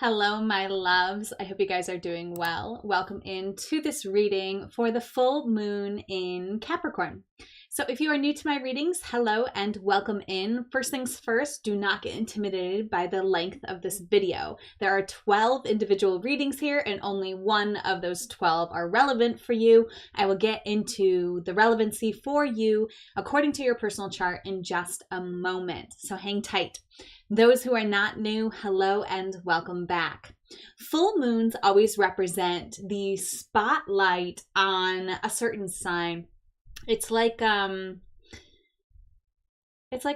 Hello, my loves. I hope you guys are doing well. Welcome into this reading for the full moon in Capricorn. So if you are new to my readings, hello and welcome in. First things first, do not get intimidated by the length of this video. There are 12 individual readings here and only one of those 12 are relevant for you. I will get into the relevancy for you according to your personal chart in just a moment. So hang tight. Those who are not new, hello and welcome back. Full moons always represent the spotlight on a certain sign. It's like a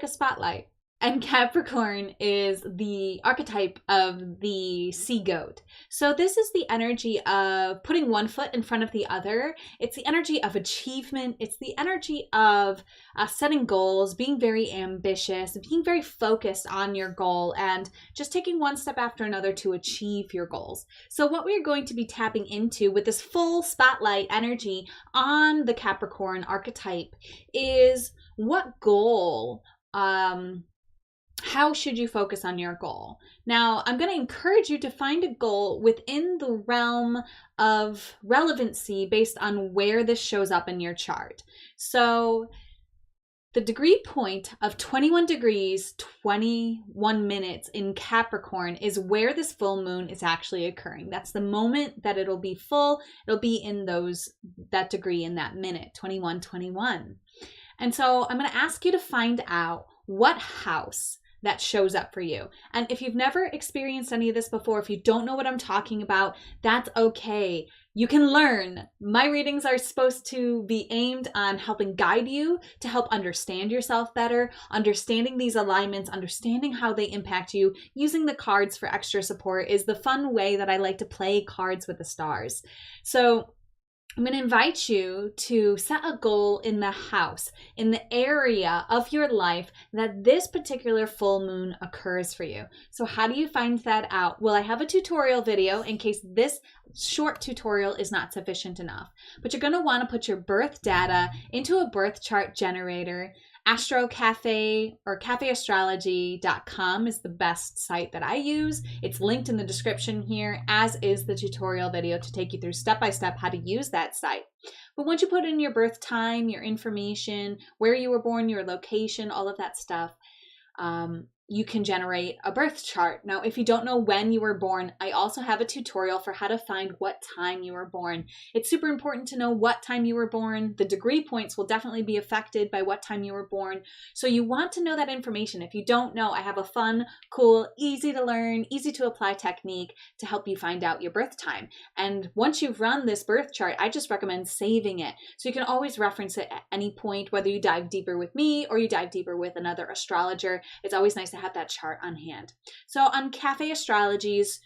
spotlight. And Capricorn is the archetype of the sea goat. So this is the energy of putting one foot in front of the other. It's the energy of achievement. It's the energy of setting goals, being very ambitious, being very focused on your goal, and just taking one step after another to achieve your goals. So what we're going to be tapping into with this full spotlight energy on the Capricorn archetype is what goal, how should you focus on your goal? Now, I'm going to encourage you to find a goal within the realm of relevancy based on where this shows up in your chart. So the degree point of 21 degrees, 21 minutes in Capricorn is where this full moon is actually occurring. That's the moment that it'll be full. It'll be in that degree in that minute, 21:21. And so I'm going to ask you to find out what house that shows up for you. And if you've never experienced any of this before, if you don't know what I'm talking about, that's okay. You can learn. My readings are supposed to be aimed on helping guide you to help understand yourself better, understanding these alignments, understanding how they impact you. Using the cards for extra support is the fun way that I like to play cards with the stars. So I'm going to invite you to set a goal in the house, in the area of your life that this particular full moon occurs for you. So how do you find that out? Well, I have a tutorial video in case this short tutorial is not sufficient enough. But you're going to want to put your birth data into a birth chart generator. Astro Cafe or cafeastrology.com is the best site that I use. It's linked in the description here, as is the tutorial video to take you through step-by-step how to use that site. But once you put in your birth time, your information, where you were born, your location, all of that stuff, you can generate a birth chart. Now, if you don't know when you were born, I also have a tutorial for how to find what time you were born. It's super important to know what time you were born. The degree points will definitely be affected by what time you were born. So you want to know that information. If you don't know, I have a fun, cool, easy to learn, easy to apply technique to help you find out your birth time. And once you've run this birth chart, I just recommend saving it. So you can always reference it at any point, whether you dive deeper with me or you dive deeper with another astrologer. It's always nice to have that chart on hand. So on Cafe Astrology's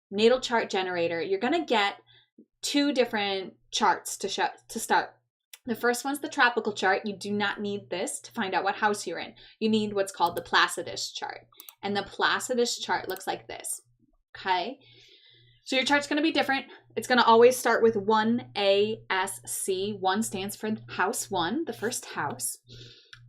natal chart generator, you're going to get two different charts to start. The first one's the tropical chart. You do not need this to find out what house you're in. You need what's called the Placidus chart. And the Placidus chart looks like this. Okay? So your chart's going to be different. It's going to always start with 1ASC. 1 stands for house 1, the first house.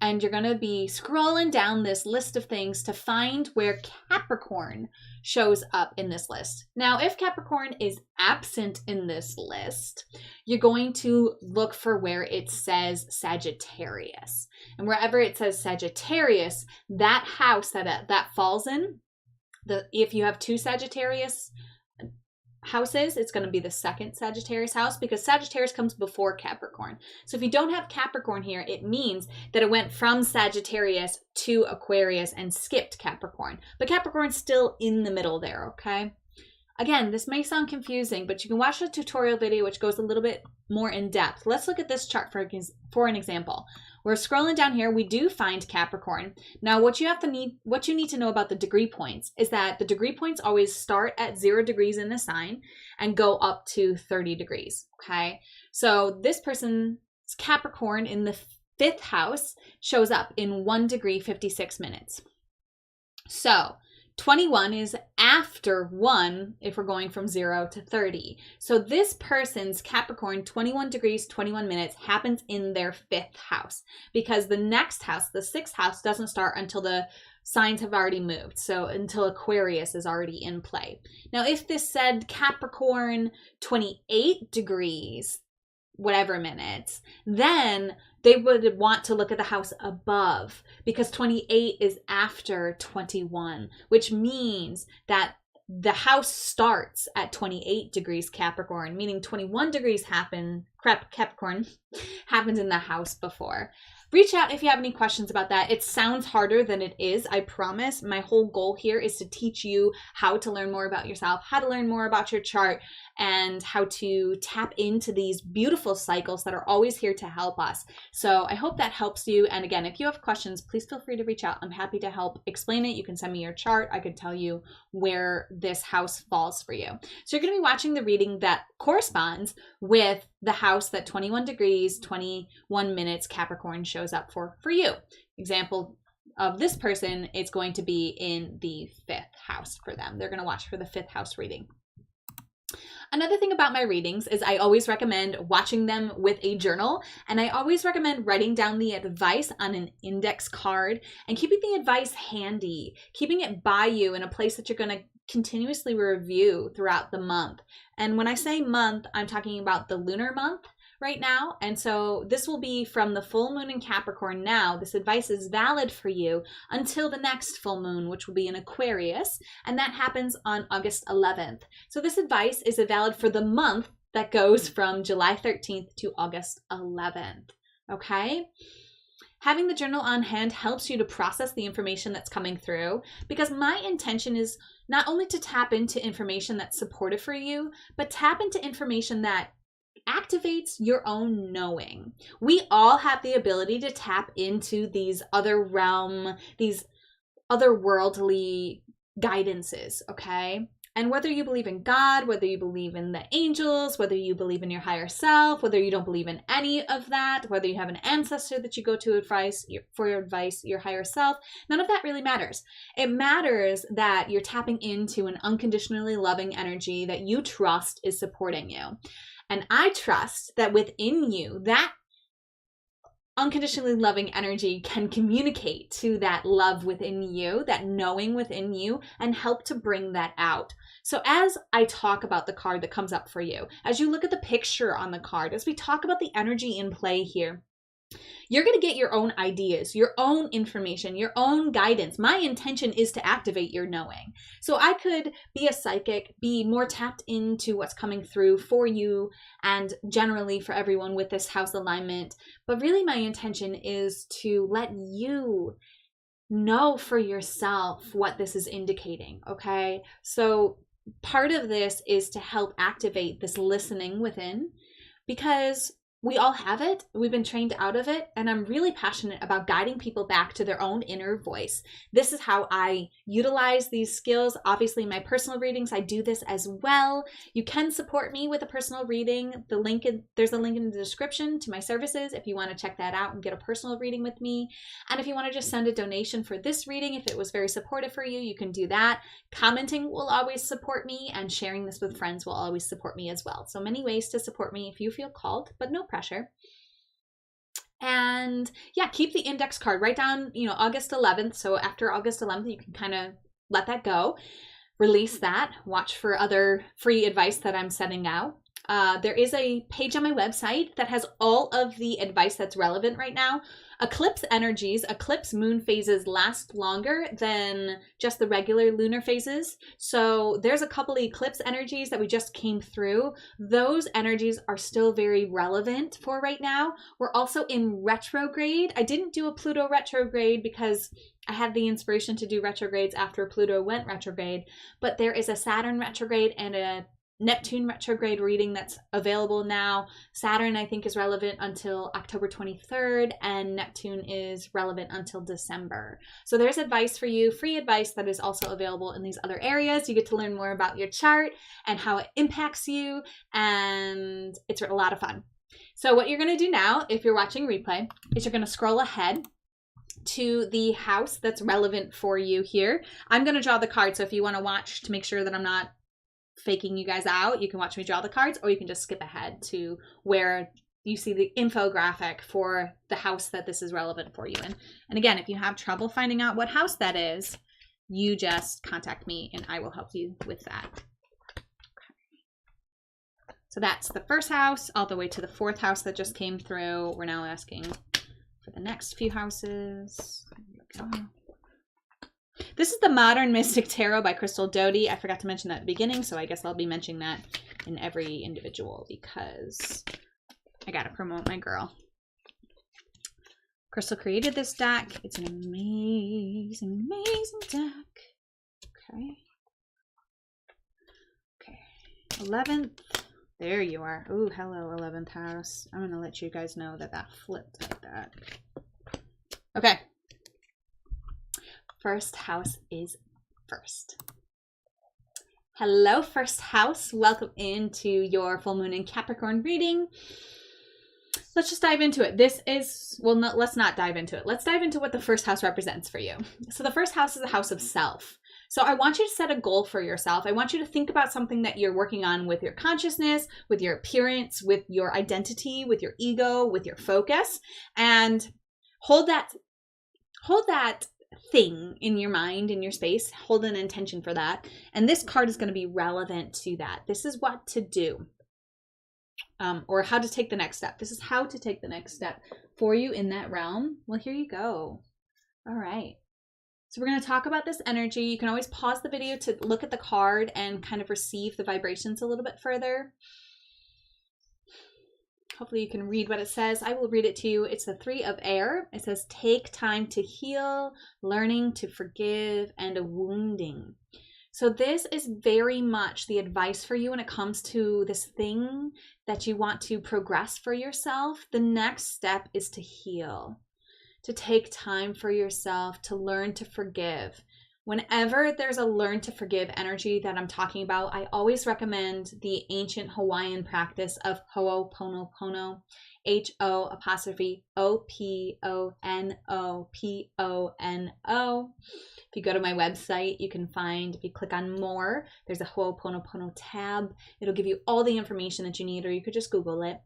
And you're going to be scrolling down this list of things to find where Capricorn shows up in this list. Now, if Capricorn is absent in this list, you're going to look for where it says Sagittarius. And wherever it says Sagittarius, that house that falls in, if you have 2 Sagittarius houses, it's going to be the second Sagittarius house because Sagittarius comes before Capricorn. So if you don't have Capricorn here, it means that it went from Sagittarius to Aquarius and skipped Capricorn. But Capricorn's still in the middle there, okay? Again, this may sound confusing, but you can watch the tutorial video which goes a little bit more in depth. Let's look at this chart for an example. We're scrolling down here. We do find Capricorn. Now, what you need to know about the degree points is that the degree points always start at 0 degrees in the sign and go up to 30 degrees. Okay, so this person's Capricorn in the 5th house shows up in 1 degree 56 minutes. So 21 is after 1 if we're going from 0 to 30. So this person's Capricorn 21 degrees, 21 minutes happens in their 5th house, because the next house, the 6th house, doesn't start until the signs have already moved. So until Aquarius is already in play. Now, if this said Capricorn 28 degrees, whatever minutes, then they would want to look at the house above, because 28 is after 21, which means that the house starts at 28 degrees Capricorn, meaning 21 degrees Capricorn happens in the house before. Reach out if you have any questions about that. It sounds harder than it is, I promise. My whole goal here is to teach you how to learn more about yourself, how to learn more about your chart, and how to tap into these beautiful cycles that are always here to help us. So I hope that helps you. And again, if you have questions, please feel free to reach out. I'm happy to help explain it. You can send me your chart. I could tell you where this house falls for you. So you're going to be watching the reading that corresponds with the house that 21 degrees, 21 minutes Capricorn shows up for you. Example of this person, it's going to be in the 5th house for them. They're going to watch for the 5th house reading. Another thing about my readings is I always recommend watching them with a journal, and I always recommend writing down the advice on an index card and keeping the advice handy, keeping it by you in a place that you're going to continuously review throughout the month. And when I say month, I'm talking about the lunar month right now. And so this will be from the full moon in Capricorn now. This advice is valid for you until the next full moon, which will be in Aquarius. And that happens on August 11th. So this advice is valid for the month that goes from July 13th to August 11th. Okay? Having the journal on hand helps you to process the information that's coming through, because my intention is not only to tap into information that's supportive for you, but tap into information that activates your own knowing. We all have the ability to tap into these other realm, these otherworldly guidances, okay? And whether you believe in God, whether you believe in the angels, whether you believe in your higher self, whether you don't believe in any of that, whether you have an ancestor that you go to for your advice, your higher self, none of that really matters. It matters that you're tapping into an unconditionally loving energy that you trust is supporting you. And I trust that within you, that unconditionally loving energy can communicate to that love within you, that knowing within you, and help to bring that out. So as I talk about the card that comes up for you, as you look at the picture on the card, as we talk about the energy in play here, you're going to get your own ideas, your own information, your own guidance. My intention is to activate your knowing. So I could be a psychic, be more tapped into what's coming through for you and generally for everyone with this house alignment. But really my intention is to let you know for yourself what this is indicating, okay? So part of this is to help activate this listening within, because we all have it. We've been trained out of it. And I'm really passionate about guiding people back to their own inner voice. This is how I utilize these skills. Obviously, in my personal readings, I do this as well. You can support me with a personal reading. There's a link in the description to my services if you want to check that out and get a personal reading with me. And if you want to just send a donation for this reading, if it was very supportive for you, you can do that. Commenting will always support me, and sharing this with friends will always support me as well. So many ways to support me if you feel called, but no pressure. And yeah, keep the index card. Write down, August 11th. So after August 11th, you can kind of let that go, release that, watch for other free advice that I'm sending out. There is a page on my website that has all of the advice that's relevant right now. Eclipse energies, eclipse moon phases last longer than just the regular lunar phases. So there's a couple of eclipse energies that we just came through. Those energies are still very relevant for right now. We're also in retrograde. I didn't do a Pluto retrograde because I had the inspiration to do retrogrades after Pluto went retrograde, but there is a Saturn retrograde and a Neptune retrograde reading that's available now. Saturn, I think, is relevant until October 23rd, and Neptune is relevant until December. So there's advice for you, free advice that is also available in these other areas. You get to learn more about your chart and how it impacts you, and it's a lot of fun. So what you're going to do now, if you're watching replay, is you're going to scroll ahead to the house that's relevant for you here. I'm going to draw the card, so if you want to watch to make sure that I'm not faking you guys out, you can watch me draw the cards, or you can just skip ahead to where you see the infographic for the house that this is relevant for you in. And again, if you have trouble finding out what house that is, you just contact me and I will help you with that. So that's the first house all the way to the fourth house that just came through. We're now asking for the next few houses. This is the Modern Mystic Tarot by Crystal Doty. I forgot to mention that at the beginning, so I guess I'll be mentioning that in every individual because I gotta promote my girl. Crystal created this deck. It's an amazing, amazing deck. Okay. Okay. 11th. There you are. Ooh, hello, 11th house. I'm going to let you guys know that that flipped like that. Okay. First house is first. Hello, first house. Welcome into your full moon and Capricorn reading. Let's just dive into it. This is, well, no, let's not dive into it. Let's dive into what the first house represents for you. So the first house is a house of self. So I want you to set a goal for yourself. I want you to think about something that you're working on with your consciousness, with your appearance, with your identity, with your ego, with your focus, and hold that thing in your mind, in your space. Hold an intention for that. And this card is going to be relevant to that. This is what to do. Or how to take the next step. This is how to take the next step for you in that realm. Well, here you go. All right. So we're going to talk about this energy. You can always pause the video to look at the card and kind of receive the vibrations a little bit further. Hopefully you can read what it says. I will read it to you. It's the 3 of air. It says, take time to heal, learning to forgive, and a wounding. So this is very much the advice for you when it comes to this thing that you want to progress for yourself. The next step is to heal, to take time for yourself, to learn to forgive. Whenever there's a learn to forgive energy that I'm talking about, I always recommend the ancient Hawaiian practice of Ho'oponopono, Ho'oponopono. If you go to my website, you can find, if you click on more, there's a Ho'oponopono tab. It'll give you all the information that you need, or you could just Google it.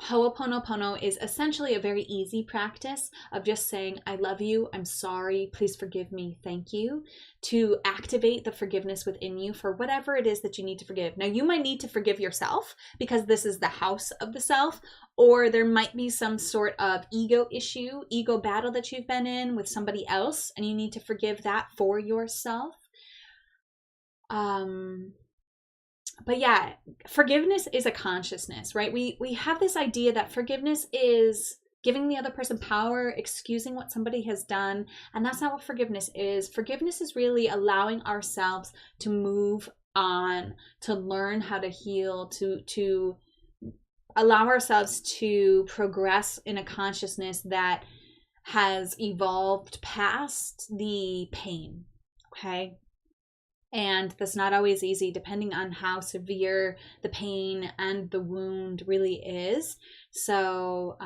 Ho'oponopono is essentially a very easy practice of just saying, I love you, I'm sorry, please forgive me, thank you, to activate the forgiveness within you for whatever it is that you need to forgive. Now, you might need to forgive yourself because this is the house of the self, or there might be some sort of ego issue, ego battle that you've been in with somebody else, and you need to forgive that for yourself. But yeah, forgiveness is a consciousness, right? We have this idea that forgiveness is giving the other person power, excusing what somebody has done. And that's not what forgiveness is. Forgiveness is really allowing ourselves to move on, to learn how to heal, to allow ourselves to progress in a consciousness that has evolved past the pain, okay? And that's not always easy depending on how severe the pain and the wound really is. So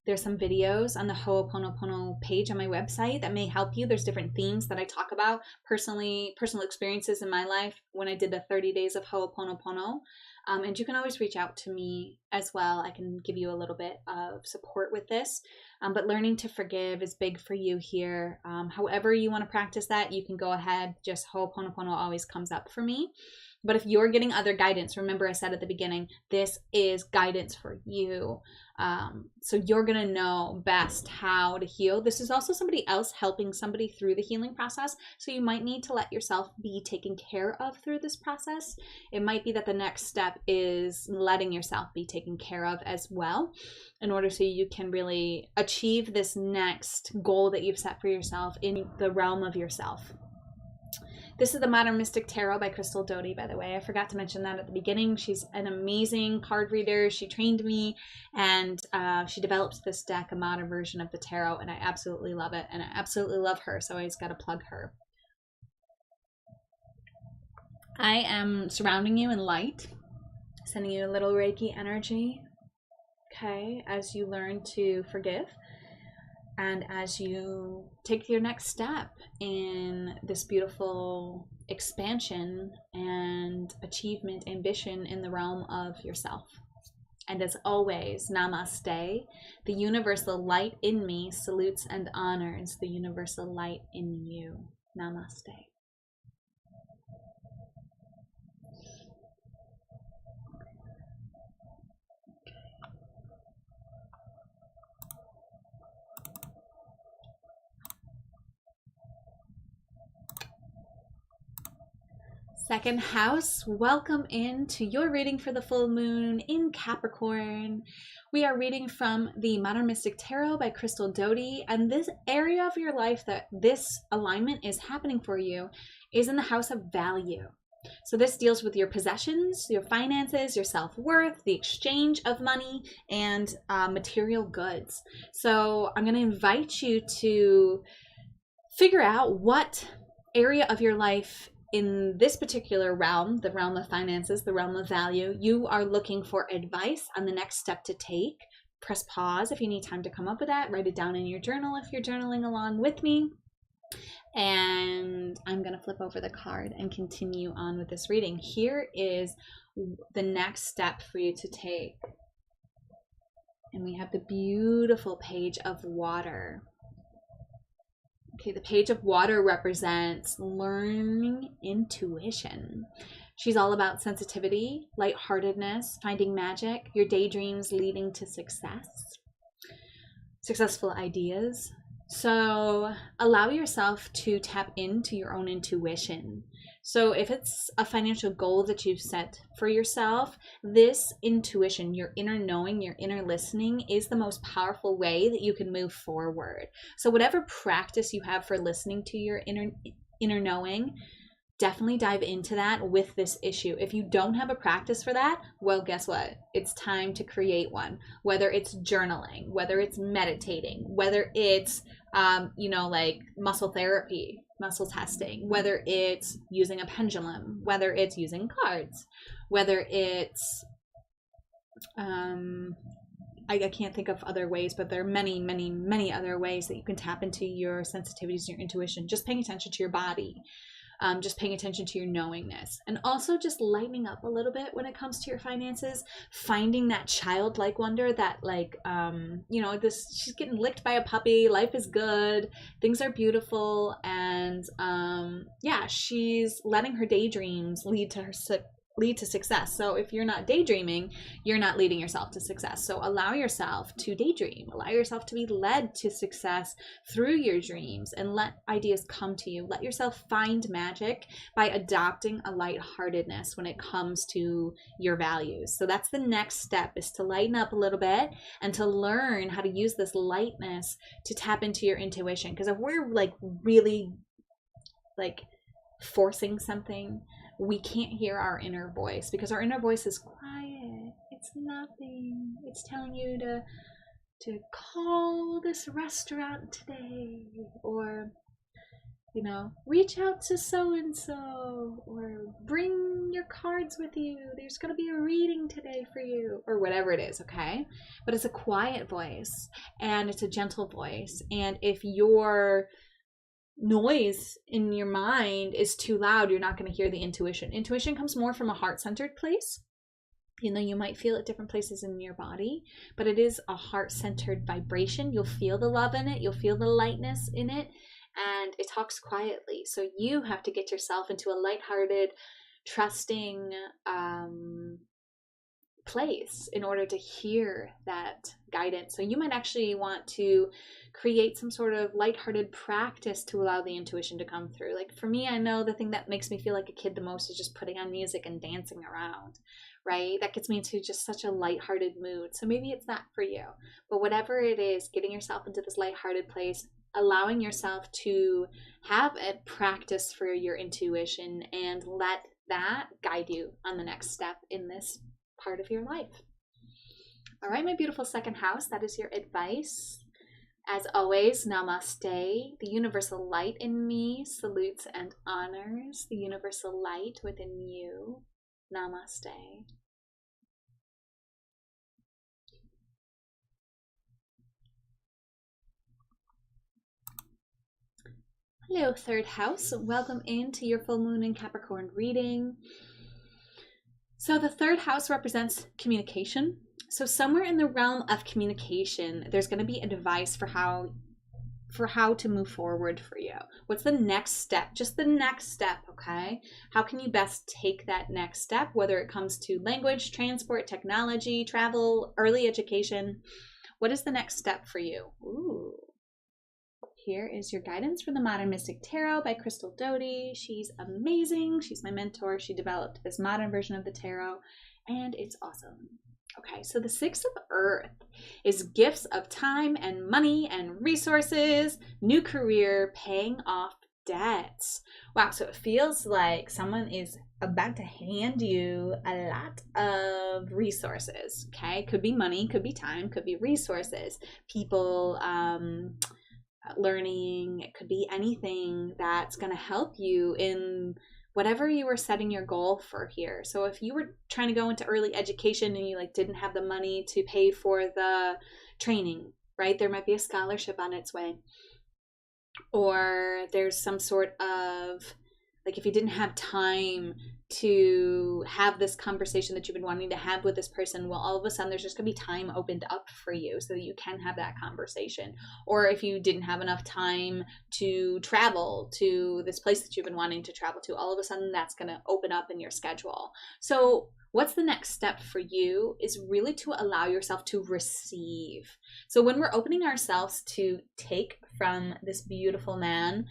there's some videos on the Ho'oponopono page on my website that may help you. There's different themes that I talk about, personal experiences in my life when I did the 30 days of Ho'oponopono. And you can always reach out to me as well. I can give you a little bit of support with this. But learning to forgive is big for you here. However you want to practice that, you can go ahead. Just Ho'oponopono always comes up for me. But if you're getting other guidance, remember I said at the beginning, this is guidance for you. So you're going to know best how to heal. This is also somebody else helping somebody through the healing process. So you might need to let yourself be taken care of through this process. It might be that the next step is letting yourself be taken care of as well, in order so you can really achieve this next goal that you've set for yourself in the realm of yourself. This is the Modern Mystic Tarot by Crystal Doty, by the way. I forgot to mention that at the beginning. She's an amazing card reader. She trained me, and she developed this deck, a modern version of the tarot, and I absolutely love it, and I absolutely love her, so I just got to plug her. I am surrounding you in light, sending you a little Reiki energy, okay, as you learn to forgive. And as you take your next step in this beautiful expansion and achievement, ambition in the realm of yourself. And as always, namaste. The universal light in me salutes and honors the universal light in you. Namaste. Second house, welcome into your reading for the full moon in Capricorn. We are reading from the Modern Mystic Tarot by Crystal Doty, and this area of your life that this alignment is happening for you is in the house of value. So this deals with your possessions, your finances, your self-worth, the exchange of money, and material goods. So I'm going to invite you to figure out what area of your life in this particular realm, the realm of finances, the realm of value, you are looking for advice on the next step to take. Press pause if you need time to come up with that. Write it down in your journal if you're journaling along with me. And I'm going to flip over the card and continue on with this reading. Here is the next step for you to take. And we have the beautiful Page of Water. Okay, the Page of Water represents learning intuition. She's all about sensitivity, lightheartedness, finding magic, your daydreams leading to success, successful ideas. So allow yourself to tap into your own intuition. So if it's a financial goal that you've set for yourself, this intuition, your inner knowing, your inner listening is the most powerful way that you can move forward. So whatever practice you have for listening to your inner knowing, definitely dive into that with this issue. If you don't have a practice for that, well, guess what? It's time to create one. Whether it's journaling, whether it's meditating, whether it's, like muscle therapy, muscle testing, whether it's using a pendulum, whether it's using cards, whether it's, I can't think of other ways, but there are many, many, many other ways that you can tap into your sensitivities, your intuition, just paying attention to your body. Just paying attention to your knowingness, and also just lightening up a little bit when it comes to your finances, finding that childlike wonder that she's getting licked by a puppy, life is good, things are beautiful, and she's letting her daydreams lead to success. So if you're not daydreaming, you're not leading yourself to success. So allow yourself to daydream, allow yourself to be led to success through your dreams, and let ideas come to you. Let yourself find magic by adopting a lightheartedness when it comes to your values. So that's the next step, is to lighten up a little bit and to learn how to use this lightness to tap into your intuition. Because if we're really forcing something, we can't hear our inner voice, because our inner voice is quiet. It's nothing. It's telling you to call this restaurant today, or reach out to so and so, or bring your cards with you. There's going to be a reading today for you, or whatever it is, okay? But it's a quiet voice, and it's a gentle voice. And if your noise in your mind is too loud, you're not going to hear the intuition. Intuition comes more from a heart-centered place. You might feel it different places in your body, but it is a heart-centered vibration. You'll feel the love in it. You'll feel the lightness in it, and it talks quietly. So you have to get yourself into a lighthearted, trusting place in order to hear that guidance. So you might actually want to create some sort of lighthearted practice to allow the intuition to come through. Like for me, I know the thing that makes me feel like a kid the most is just putting on music and dancing around, right? That gets me into just such a lighthearted mood. So maybe it's not for you, but whatever it is, getting yourself into this lighthearted place, allowing yourself to have a practice for your intuition, and let that guide you on the next step in this part of your life. All right, my beautiful second house, that is your advice. As always, namaste. The universal light in me salutes and honors the universal light within you. Namaste. Hello, third house. Welcome into your full moon in Capricorn reading. So the third house represents communication. So somewhere in the realm of communication, there's going to be a device for how to move forward for you. What's the next step? Just the next step, okay? How can you best take that next step, whether it comes to language, transport, technology, travel, early education? What is the next step for you? Ooh. Here is your guidance for the Modern Mystic Tarot by Crystal Doty. She's amazing. She's my mentor. She developed this modern version of the tarot, and it's awesome. Okay, so the Six of Earth is gifts of time and money and resources, new career, paying off debts. Wow, so it feels like someone is about to hand you a lot of resources, okay? Could be money, could be time, could be resources, people, learning. It could be anything that's going to help you in whatever you were setting your goal for here. So if you were trying to go into early education and you didn't have the money to pay for the training, right? There might be a scholarship on its way. Or there's some sort of, if you didn't have time to have this conversation that you've been wanting to have with this person, well, all of a sudden there's just going to be time opened up for you so that you can have that conversation. Or if you didn't have enough time to travel to this place that you've been wanting to travel to, all of a sudden that's going to open up in your schedule. So what's the next step for you is really to allow yourself to receive. So when we're opening ourselves to take from this beautiful man,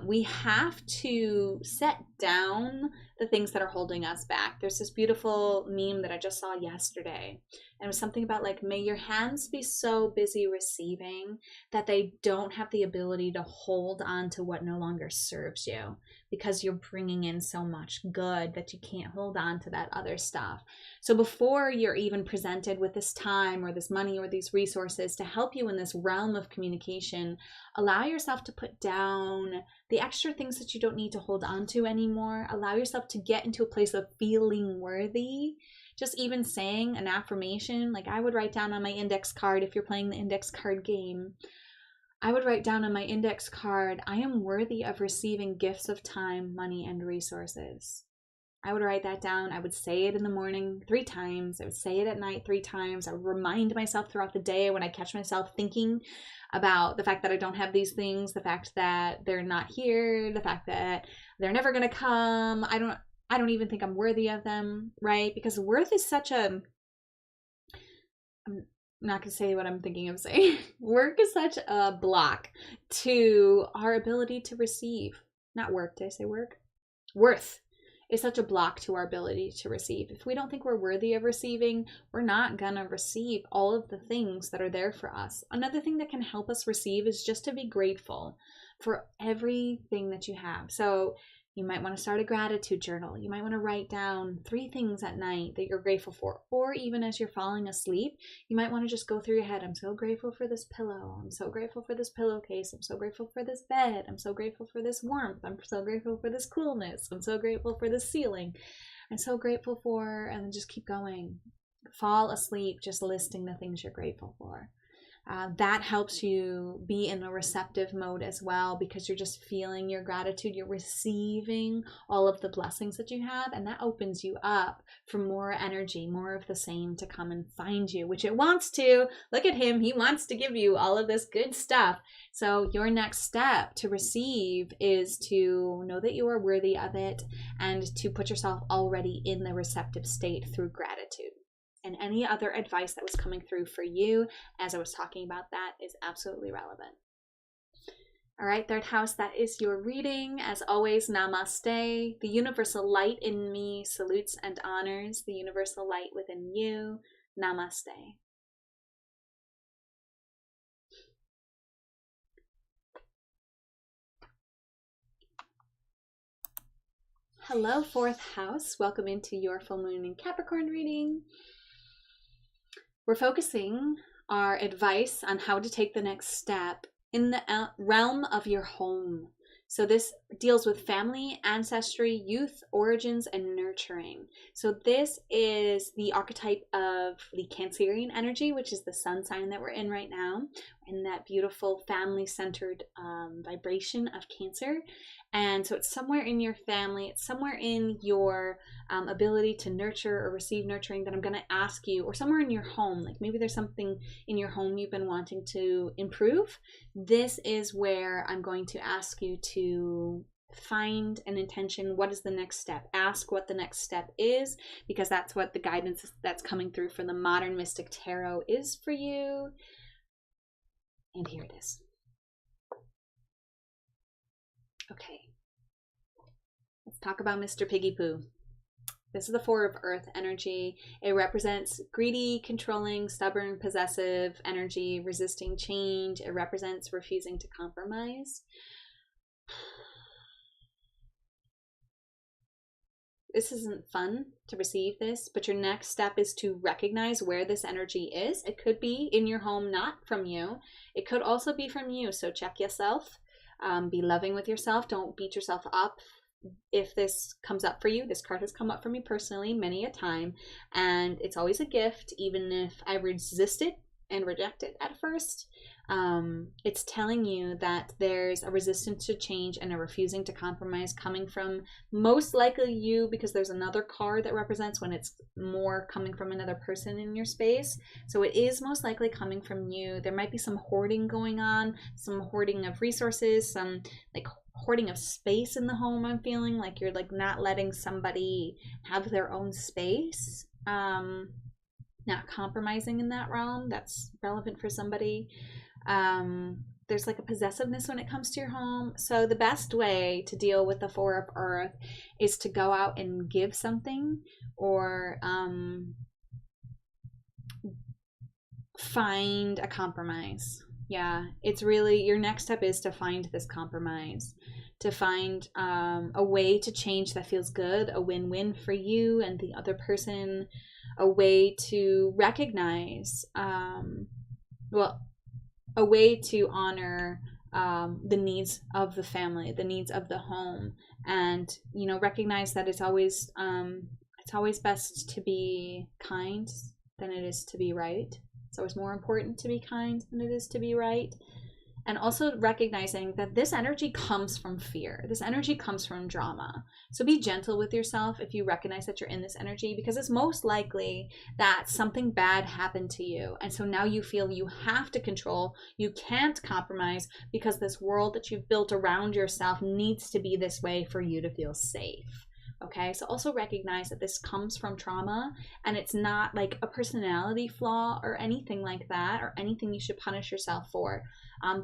we have to set down the things that are holding us back. There's this beautiful meme that I just saw yesterday, and it was something about may your hands be so busy receiving that they don't have the ability to hold on to what no longer serves you, because you're bringing in so much good that you can't hold on to that other stuff. So before you're even presented with this time or this money or these resources to help you in this realm of communication, allow yourself to put down the extra things that you don't need to hold on to anymore. Allow yourself to get into a place of feeling worthy. Just even saying an affirmation, I would write down on my index card, if you're playing the index card game, I would write down on my index card, I am worthy of receiving gifts of time, money, and resources. I would write that down. I would say it in the morning 3 times. I would say it at night 3 times. I would remind myself throughout the day when I catch myself thinking about the fact that I don't have these things, the fact that they're not here, the fact that they're never going to come. I don't even think I'm worthy of them, right? Because worth is such a, I'm not going to say what I'm thinking of saying. Work is such a block to our ability to receive. Not work, did I say work? Worth is such a block to our ability to receive. If we don't think we're worthy of receiving, we're not gonna receive all of the things that are there for us. Another thing that can help us receive is just to be grateful for everything that you have. So you might want to start a gratitude journal. You might want to write down 3 things at night that you're grateful for. Or even as you're falling asleep, you might want to just go through your head. I'm so grateful for this pillow. I'm so grateful for this pillowcase. I'm so grateful for this bed. I'm so grateful for this warmth. I'm so grateful for this coolness. I'm so grateful for this ceiling. I'm so grateful for, and then just keep going. Fall asleep just listing the things you're grateful for. That helps you be in a receptive mode as well, because you're just feeling your gratitude. You're receiving all of the blessings that you have, and that opens you up for more energy, more of the same to come and find you, which it wants to. Look at him. He wants to give you all of this good stuff. So your next step to receive is to know that you are worthy of it and to put yourself already in the receptive state through gratitude. And any other advice that was coming through for you as I was talking about that is absolutely relevant. All right, third house, that is your reading. As always, namaste. The universal light in me salutes and honors the universal light within you. Namaste. Hello, fourth house. Welcome into your full moon in Capricorn reading. We're focusing our advice on how to take the next step in the realm of your home. So this deals with family, ancestry, youth, origins, and nurturing. So this is the archetype of the Cancerian energy, which is the sun sign that we're in right now, in that beautiful family-centered vibration of Cancer. And so it's somewhere in your family, it's somewhere in your ability to nurture or receive nurturing that I'm going to ask you, or somewhere in your home, like maybe there's something in your home you've been wanting to improve. This is where I'm going to ask you to find an intention. What is the next step? Ask what the next step is, because that's what the guidance that's coming through for the Modern Mystic Tarot is for you. And here it is. Okay, let's talk about Mr. Piggy Poo. This is the Four of Earth energy. It represents greedy, controlling, stubborn, possessive energy, resisting change. It represents refusing to compromise. This isn't fun to receive this, but your next step is to recognize where this energy is. It could be in your home, not from you. It could also be from you, so check yourself. Be loving with yourself. Don't beat yourself up. If this comes up for you, this card has come up for me personally many a time, and it's always a gift, even if I resist it and reject it at first. It's telling you that there's a resistance to change and a refusing to compromise coming from most likely you, because there's another card that represents when it's more coming from another person in your space. So it is most likely coming from you. There might be some hoarding going on, some hoarding of resources, some like hoarding of space in the home. I'm feeling like you're like not letting somebody have their own space, not compromising in that realm. That's relevant for somebody. There's like a possessiveness when it comes to your home. So the best way to deal with the Four of Earth is to go out and give something, or find a compromise. Yeah, it's really, your next step is to find this compromise, to find a way to change that feels good, a win-win for you and the other person, a way to recognize, a way to honor the needs of the family, the needs of the home, and recognize that it's always best to be kind than it is to be right. It's always more important to be kind than it is to be right. And also recognizing that this energy comes from fear. This energy comes from drama. So be gentle with yourself if you recognize that you're in this energy, because it's most likely that something bad happened to you. And so now you feel you have to control, you can't compromise, because this world that you've built around yourself needs to be this way for you to feel safe. Okay, so also recognize that this comes from trauma, and it's not like a personality flaw or anything like that, or anything you should punish yourself for.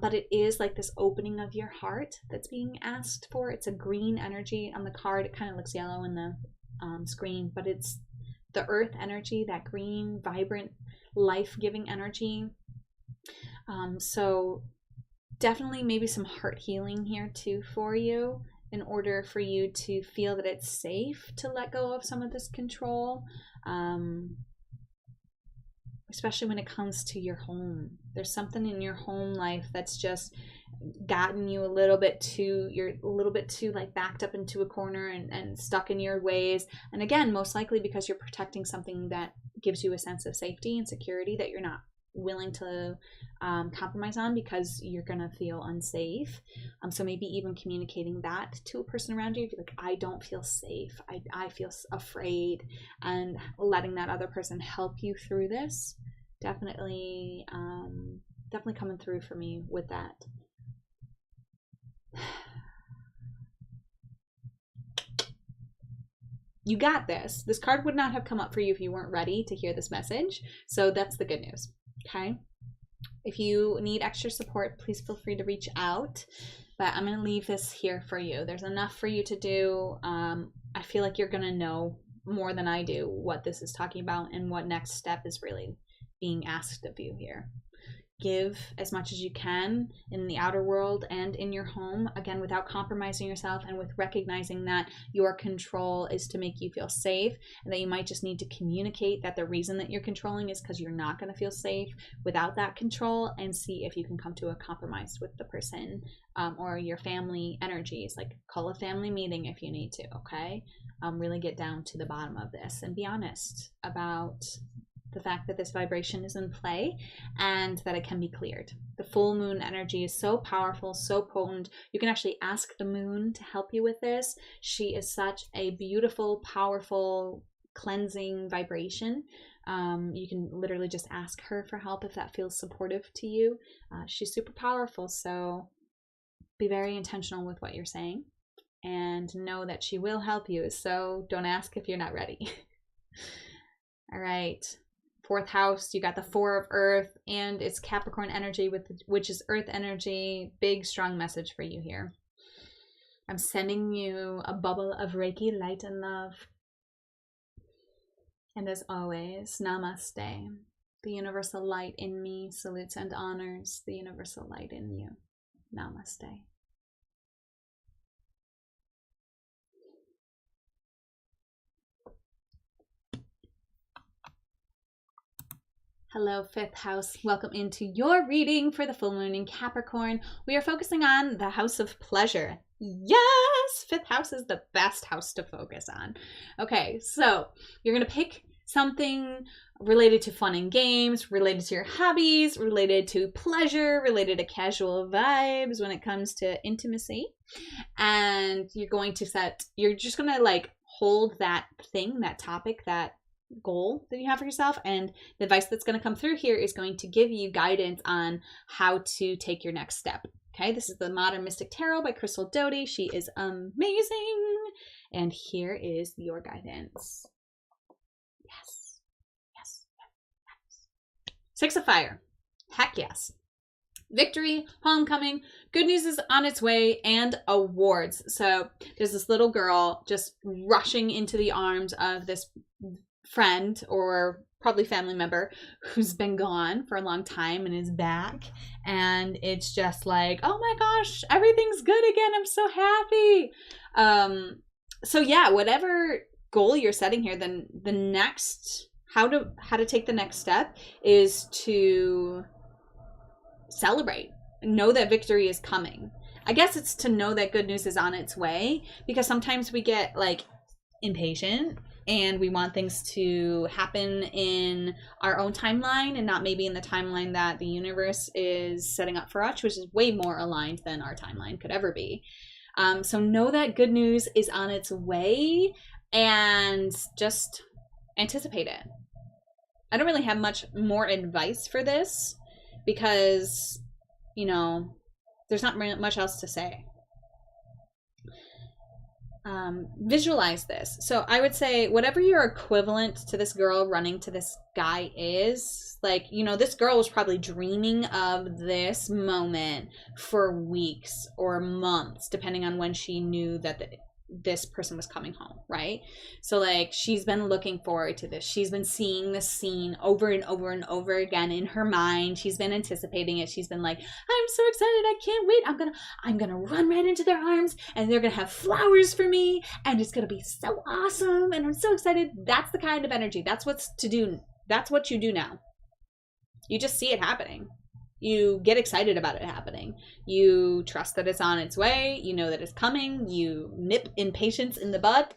But it is like this opening of your heart that's being asked for. It's a green energy on the card. It kind of looks yellow in the screen, but it's the earth energy, that green, vibrant, life-giving energy. So definitely maybe some heart healing here too for you, in order for you to feel that it's safe to let go of some of this control, especially when it comes to your home. There's something in your home life that's just gotten you a little bit too, you're a little bit too like backed up into a corner and stuck in your ways. And again, most likely because you're protecting something that gives you a sense of safety and security that you're not willing to compromise on, because you're gonna feel unsafe. So maybe even communicating that to a person around you, like, I don't feel safe, I feel afraid, and letting that other person help you through this. Definitely coming through for me with that. You got this. This card would not have come up for you if you weren't ready to hear this message. So that's the good news. Okay. If you need extra support, please feel free to reach out. But I'm going to leave this here for you. There's enough for you to do. I feel like you're going to know more than I do what this is talking about and what next step is really being asked of you here. give as much as you can in the outer world and in your home, again, without compromising yourself, and with recognizing that your control is to make you feel safe, and that you might just need to communicate that the reason that you're controlling is because you're not going to feel safe without that control, and see if you can come to a compromise with the person or your family energies. Like, call a family meeting if you need to, okay? Really get down to the bottom of this and be honest about the fact that this vibration is in play and that it can be cleared. The full moon energy is so powerful, so potent. You can actually ask the moon to help you with this. She is such a beautiful, powerful, cleansing vibration. You can literally just ask her for help if that feels supportive to you. She's super powerful, so be very intentional with what you're saying and know that she will help you. So don't ask if you're not ready. All right. 4th house, you got the 4 of Earth, and it's Capricorn energy, which is Earth energy. Big, strong message for you here. I'm sending you a bubble of Reiki light and love. And as always, namaste. The universal light in me salutes and honors the universal light in you. Namaste. Hello, 5th house. Welcome into your reading for the full moon in Capricorn. We are focusing on the house of pleasure. Yes! 5th house is the best house to focus on. Okay, so you're going to pick something related to fun and games, related to your hobbies, related to pleasure, related to casual vibes when it comes to intimacy. And you're just going to like hold that thing, that topic, that goal that you have for yourself, and the advice that's going to come through here is going to give you guidance on how to take your next step. Okay, this is the Modern Mystic Tarot by Crystal Doty. She is amazing, and here is your guidance. Yes, yes, yes. 6 of Fire. Heck yes. Victory, homecoming, good news is on its way, and awards. So there's this little girl just rushing into the arms of this friend or probably family member who's been gone for a long time and is back, and it's just like, oh my gosh, everything's good again, I'm so happy. So yeah, whatever goal you're setting here, then the next how to take the next step is to celebrate, know that victory is coming. I guess it's to know that good news is on its way, because sometimes we get like impatient and we want things to happen in our own timeline and not maybe in the timeline that the universe is setting up for us, which is way more aligned than our timeline could ever be. So know that good news is on its way and just anticipate it. I don't really have much more advice for this because, you know, there's not much else to say. Visualize this. So I would say whatever your equivalent to this girl running to this guy is, like, you know, this girl was probably dreaming of this moment for weeks or months, depending on when she knew that this person was coming home, right? So like she's been looking forward to this. She's been seeing this scene over and over and over again in her mind. She's been anticipating it. She's been like, I'm so excited, I can't wait. I'm gonna run right into their arms and they're gonna have flowers for me and it's gonna be so awesome and I'm so excited. That's the kind of energy. That's what's to do. That's what you do now. You just see it happening. You get excited about it happening. You trust that it's on its way. You know that it's coming. You nip impatience in the butt,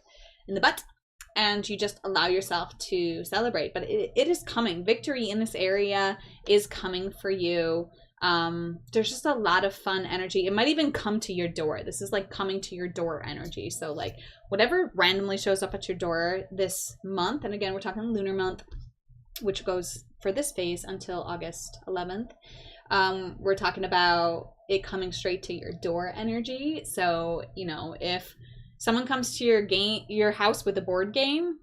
and you just allow yourself to celebrate. But it is coming. Victory in this area is coming for you. There's just a lot of fun energy. It might even come to your door. This is like coming to your door energy. So like whatever randomly shows up at your door this month, and again, we're talking lunar month, which goes for this phase until August 11th. We're talking about it coming straight to your door energy. So, you know, if someone comes to your house with a board game,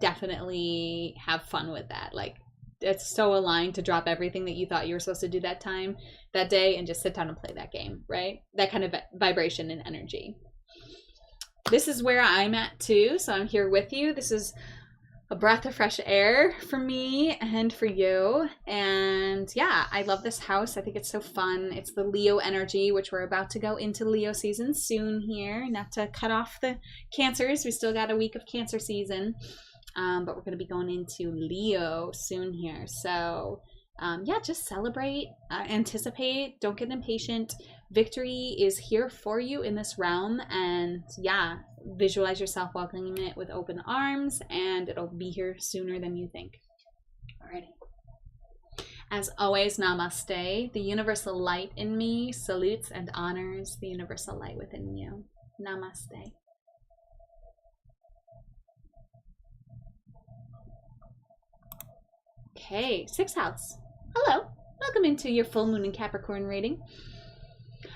definitely have fun with that. Like, it's so aligned to drop everything that you thought you were supposed to do that day, and just sit down and play that game, right? That kind of vibration and energy. This is where I'm at too. So I'm here with you. This is a breath of fresh air for me and for you. And yeah, I love this house. I think it's so fun. It's the Leo energy, which we're about to go into Leo season soon here. Not to cut off the Cancers. We still got a week of Cancer season. But we're going to be going into Leo soon here. So yeah, just celebrate, anticipate, don't get impatient. Victory is here for you in this realm. And yeah, visualize yourself welcoming it with open arms, and it'll be here sooner than you think. Alrighty. As always, namaste. The universal light in me salutes and honors the universal light within you. Namaste. Okay, 6th house. Hello. Welcome into your full moon in Capricorn reading.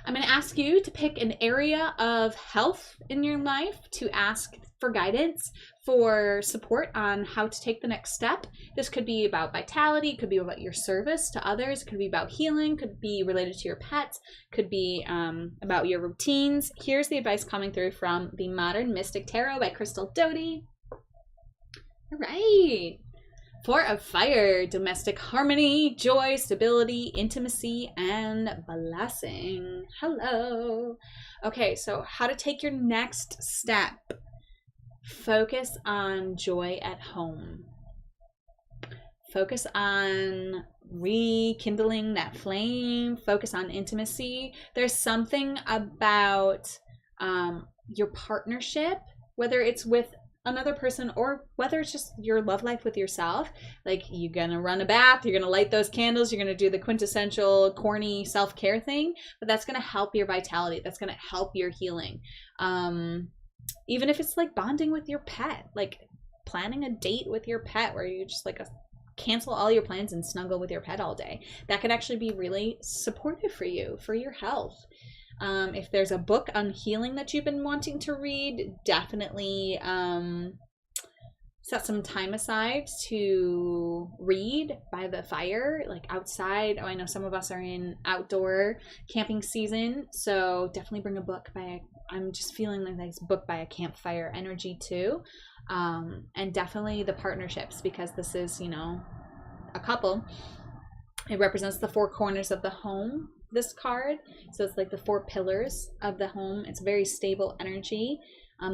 I'm going to ask you to pick an area of health in your life to ask for guidance, for support on how to take the next step. This could be about vitality, could be about your service to others, could be about healing, could be related to your pets, could be about your routines. Here's the advice coming through from the Modern Mystic Tarot by Crystal Doty. All right. 4 of Fire, domestic harmony, joy, stability, intimacy, and blessing. Hello. Okay, so how to take your next step. Focus on joy at home. Focus on rekindling that flame. Focus on intimacy. There's something about your partnership, whether it's with another person or whether it's just your love life with yourself. Like, you're gonna run a bath, you're gonna light those candles, you're gonna do the quintessential corny self-care thing, but that's gonna help your vitality, that's gonna help your healing. Even if it's like bonding with your pet, like planning a date with your pet where you just like cancel all your plans and snuggle with your pet all day, that could actually be really supportive for you, for your health. If there's a book on healing that you've been wanting to read, definitely set some time aside to read by the fire, like outside. Oh, I know some of us are in outdoor camping season, so definitely bring a book by I'm just feeling like this book by a campfire energy too. And definitely the partnerships, because this is, you know, a couple. It represents the 4 corners of the home, this card. So it's like the 4 pillars of the home. It's very stable energy.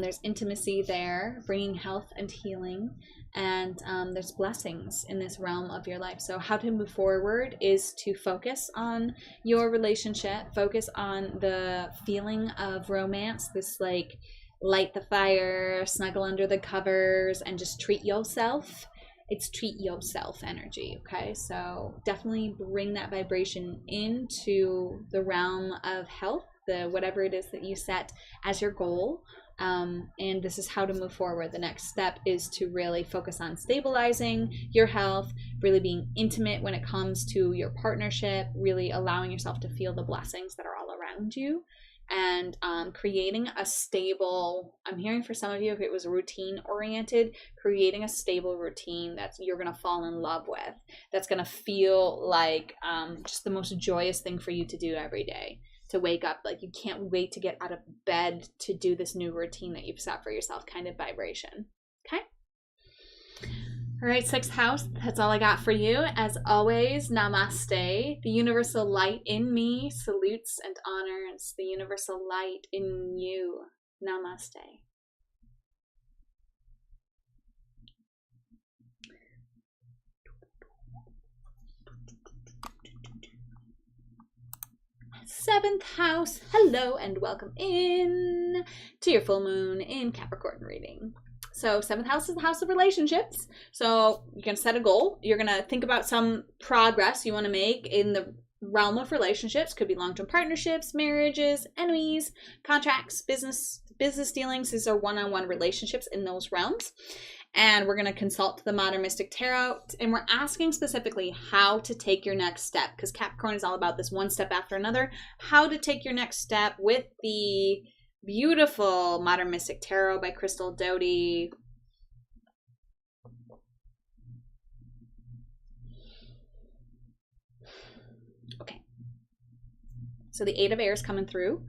There's intimacy there, bringing health and healing. And there's blessings in this realm of your life. So how to move forward is to focus on your relationship, focus on the feeling of romance, this like light the fire, snuggle under the covers, and just treat yourself. It's treat yourself energy, okay? So definitely bring that vibration into the realm of health, the whatever it is that you set as your goal. And this is how to move forward. The next step is to really focus on stabilizing your health, really being intimate when it comes to your partnership, really allowing yourself to feel the blessings that are all around you. And creating a stable, I'm hearing for some of you, if it was routine oriented, creating a stable routine that you're going to fall in love with, that's going to feel like just the most joyous thing for you to do every day, to wake up like you can't wait to get out of bed to do this new routine that you've set for yourself, kind of vibration. Okay. All right, 6th house, that's all I got for you. As always, namaste. The universal light in me salutes and honors the universal light in you. Namaste. Seventh house, hello and welcome in to your full moon in Capricorn reading. So 7th house is the house of relationships. So you're going to set a goal. You're going to think about some progress you want to make in the realm of relationships. Could be long-term partnerships, marriages, enemies, contracts, business dealings. These are one-on-one relationships in those realms. And we're going to consult the Modern Mystic Tarot. And we're asking specifically how to take your next step, because Capricorn is all about this one step after another. How to take your next step with the beautiful Modern Mystic Tarot by Crystal Doty. Okay. So the 8 of Air is coming through,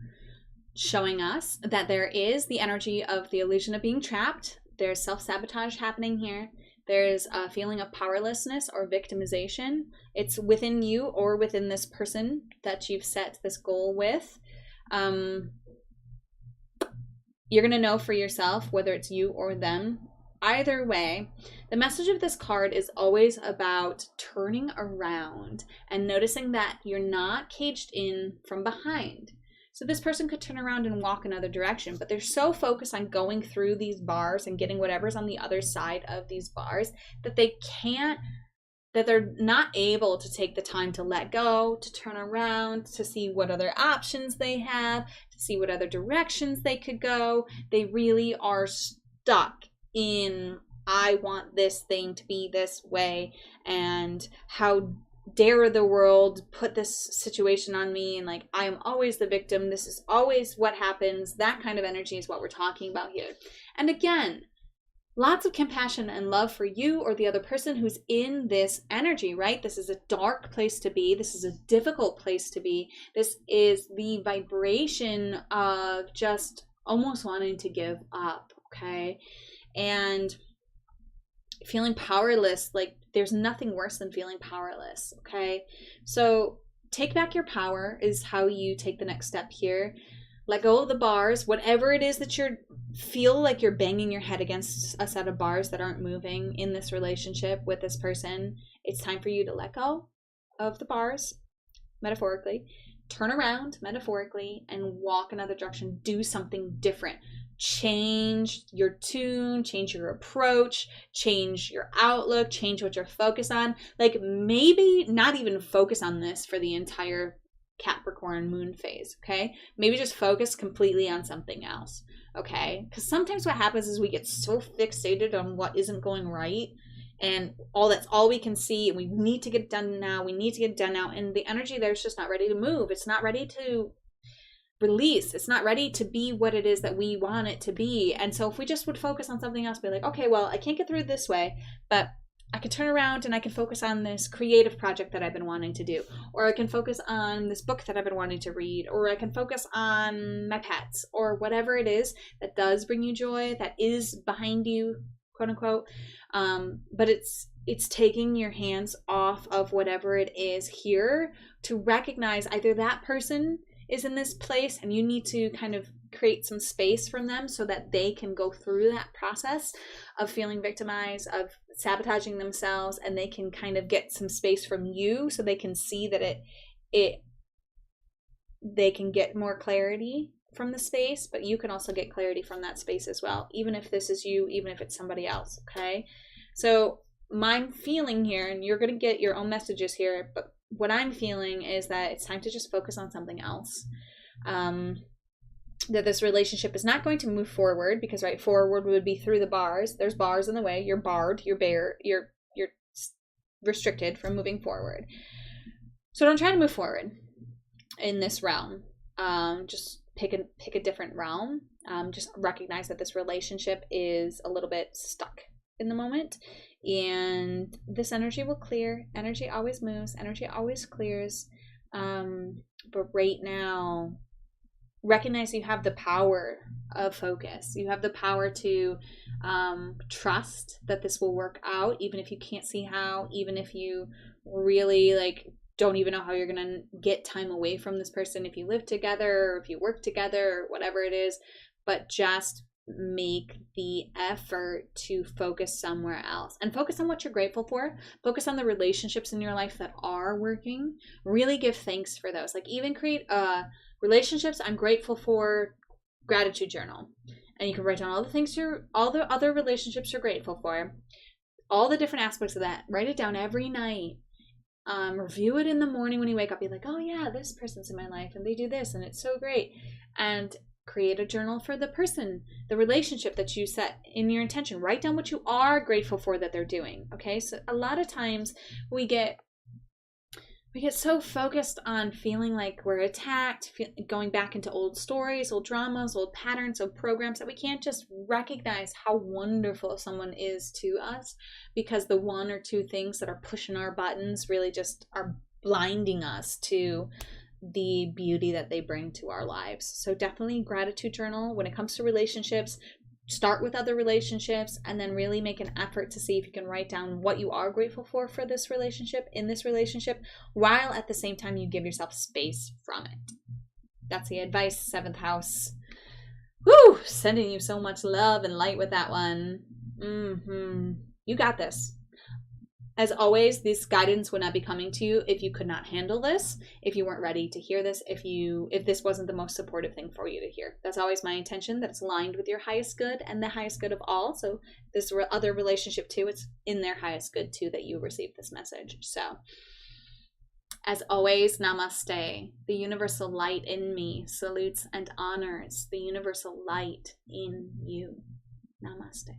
showing us that there is the energy of the illusion of being trapped. There's self-sabotage happening here. There's a feeling of powerlessness or victimization. It's within you or within this person that you've set this goal with. You're going to know for yourself whether it's you or them. Either way, the message of this card is always about turning around and noticing that you're not caged in from behind. So this person could turn around and walk another direction, but they're so focused on going through these bars and getting whatever's on the other side of these bars that they're not able to take the time to let go, to turn around, to see what other options they have, to see what other directions they could go. They really are stuck in, I want this thing to be this way, and how dare the world put this situation on me, and like, I am always the victim, this is always what happens. That kind of energy is what we're talking about here. And again, lots of compassion and love for you or the other person who's in this energy, right? This is a dark place to be. This is a difficult place to be. This is the vibration of just almost wanting to give up, okay? And feeling powerless. Like, there's nothing worse than feeling powerless, okay? So take back your power is how you take the next step here. Let go of the bars, whatever it is that you feel like you're banging your head against a set of bars that aren't moving in this relationship with this person. It's time for you to let go of the bars, metaphorically, turn around, metaphorically, and walk another direction. Do something different. Change your tune, change your approach, change your outlook, change what you're focused on. Like, maybe not even focus on this for the entire Capricorn moon phase, okay? Maybe just focus completely on something else, okay? Because sometimes what happens is we get so fixated on what isn't going right, and that's all we can see, and we need to get done now, and the energy there's just not ready to move. It's not ready to release. It's not ready to be what it is that we want it to be. And so if we just would focus on something else, be like, okay, well, I can't get through this way, but I can turn around and I can focus on this creative project that I've been wanting to do, or I can focus on this book that I've been wanting to read, or I can focus on my pets, or whatever it is that does bring you joy, that is behind you, quote unquote. But it's taking your hands off of whatever it is here to recognize either that person is in this place and you need to kind of create some space from them so that they can go through that process of feeling victimized, of sabotaging themselves, and they can kind of get some space from you so they can see that they can get more clarity from the space, but you can also get clarity from that space as well, even if this is you, even if it's somebody else, okay? So my feeling here, and you're going to get your own messages here, but what I'm feeling is that it's time to just focus on something else. That this relationship is not going to move forward, because right forward would be through the bars. There's bars in the way. You're barred. You're restricted from moving forward. So don't try to move forward in this realm. Just pick a different realm. Just recognize that this relationship is a little bit stuck in the moment, and this energy will clear. Energy always moves. Energy always clears. But right now, recognize you have the power of focus. You have the power to trust that this will work out, even if you can't see how, even if you really don't even know how you're going to get time away from this person, if you live together or if you work together or whatever it is. But just make the effort to focus somewhere else and focus on what you're grateful for. Focus on the relationships in your life that are working. Really give thanks for those. Like, even create relationships I'm grateful for gratitude journal, and you can write down all the other relationships you're grateful for, all the different aspects of that. Write it down every night. Review it in the morning when you wake up. Be like, oh yeah, this person's in my life and they do this and it's so great. And create a journal for the person, the relationship that you set in your intention. Write down what you are grateful for that they're doing. Okay, so a lot of times we get so focused on feeling like we're attacked, going back into old stories, old dramas, old patterns, old programs, that we can't just recognize how wonderful someone is to us, because the one or two things that are pushing our buttons really just are blinding us to the beauty that they bring to our lives. So definitely gratitude journal when it comes to relationships. start with other relationships, and then really make an effort to see if you can write down what you are grateful for this relationship, in this relationship, while at the same time you give yourself space from it. That's the advice, 7th house. Woo! Sending you so much love and light with that one. You got this. As always, this guidance would not be coming to you if you could not handle this, if you weren't ready to hear this, if this wasn't the most supportive thing for you to hear. That's always my intention, that it's aligned with your highest good and the highest good of all. So this other relationship too, it's in their highest good too that you receive this message. So as always, namaste. The universal light in me salutes and honors the universal light in you. Namaste.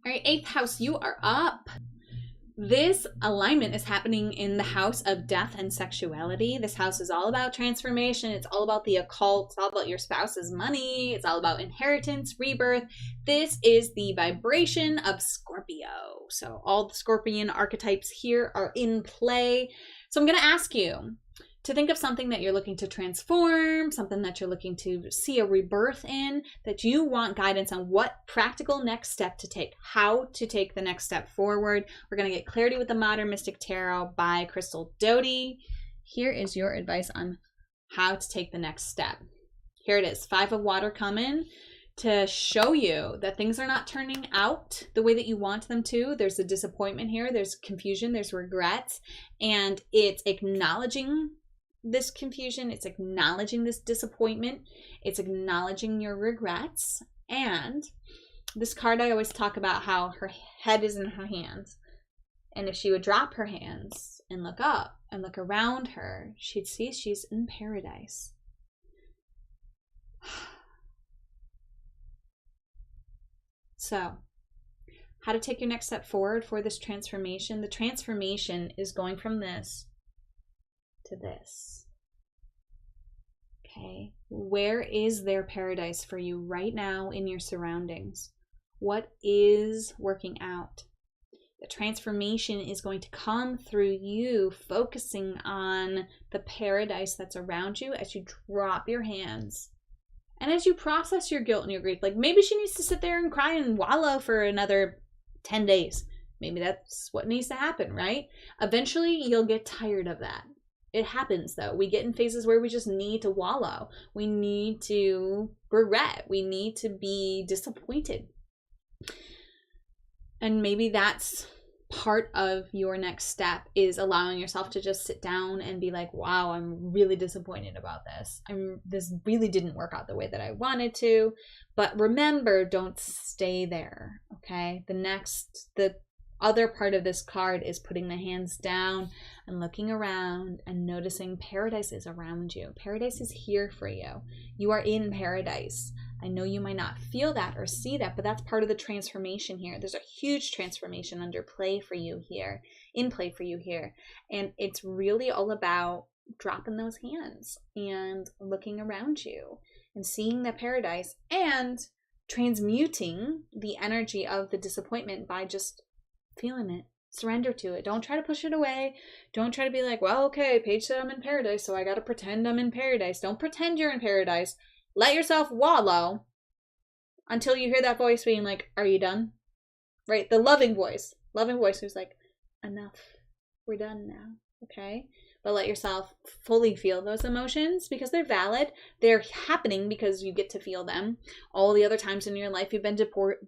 All right, 8th house, you are up. This alignment is happening in the house of death and sexuality. This house is all about transformation. It's all about the occult. It's all about your spouse's money. It's all about inheritance, rebirth. This is the vibration of Scorpio. So all the Scorpion archetypes here are in play. So I'm going to ask you to think of something that you're looking to transform, something that you're looking to see a rebirth in, that you want guidance on what practical next step to take, how to take the next step forward. We're going to get clarity with the Modern Mystic Tarot by Crystal Doty. Here is your advice on how to take the next step. Here it is, 5 of water coming to show you that things are not turning out the way that you want them to. There's a disappointment here, there's confusion, there's regrets, and it's acknowledging this confusion, it's acknowledging this disappointment, it's acknowledging your regrets. And this card, I always talk about how her head is in her hands, and if she would drop her hands and look up and look around her, she'd see she's in paradise. So how to take your next step forward for this transformation. The transformation is going from this to this. Okay, where is there paradise for you right now in your surroundings? What is working out? The transformation is going to come through you focusing on the paradise that's around you as you drop your hands and as you process your guilt and your grief. Like maybe she needs to sit there and cry and wallow for another 10 days. Maybe that's what needs to happen, right? Eventually you'll get tired of that. It happens though. We get in phases where we just need to wallow. We need to regret. We need to be disappointed. And maybe that's part of your next step, is allowing yourself to just sit down and be like, wow, I'm really disappointed about this. This really didn't work out the way that I wanted to. But remember, don't stay there. Okay? The other part of this card is putting the hands down and looking around and noticing paradise is around you. Paradise is here for you. You are in paradise. I know you might not feel that or see that, but that's part of the transformation here. There's a huge transformation in play for you here. And it's really all about dropping those hands and looking around you and seeing the paradise and transmuting the energy of the disappointment by just feeling it. Surrender to it. Don't try to push it away. Don't try to be like, well, okay, Paige said I'm in paradise, so I gotta pretend I'm in paradise. Don't pretend you're in paradise. Let yourself wallow until you hear that voice being like, are you done? Right? The loving voice who's like, enough. We're done now. Okay? But let yourself fully feel those emotions because they're valid. They're happening because you get to feel them. All the other times in your life you've been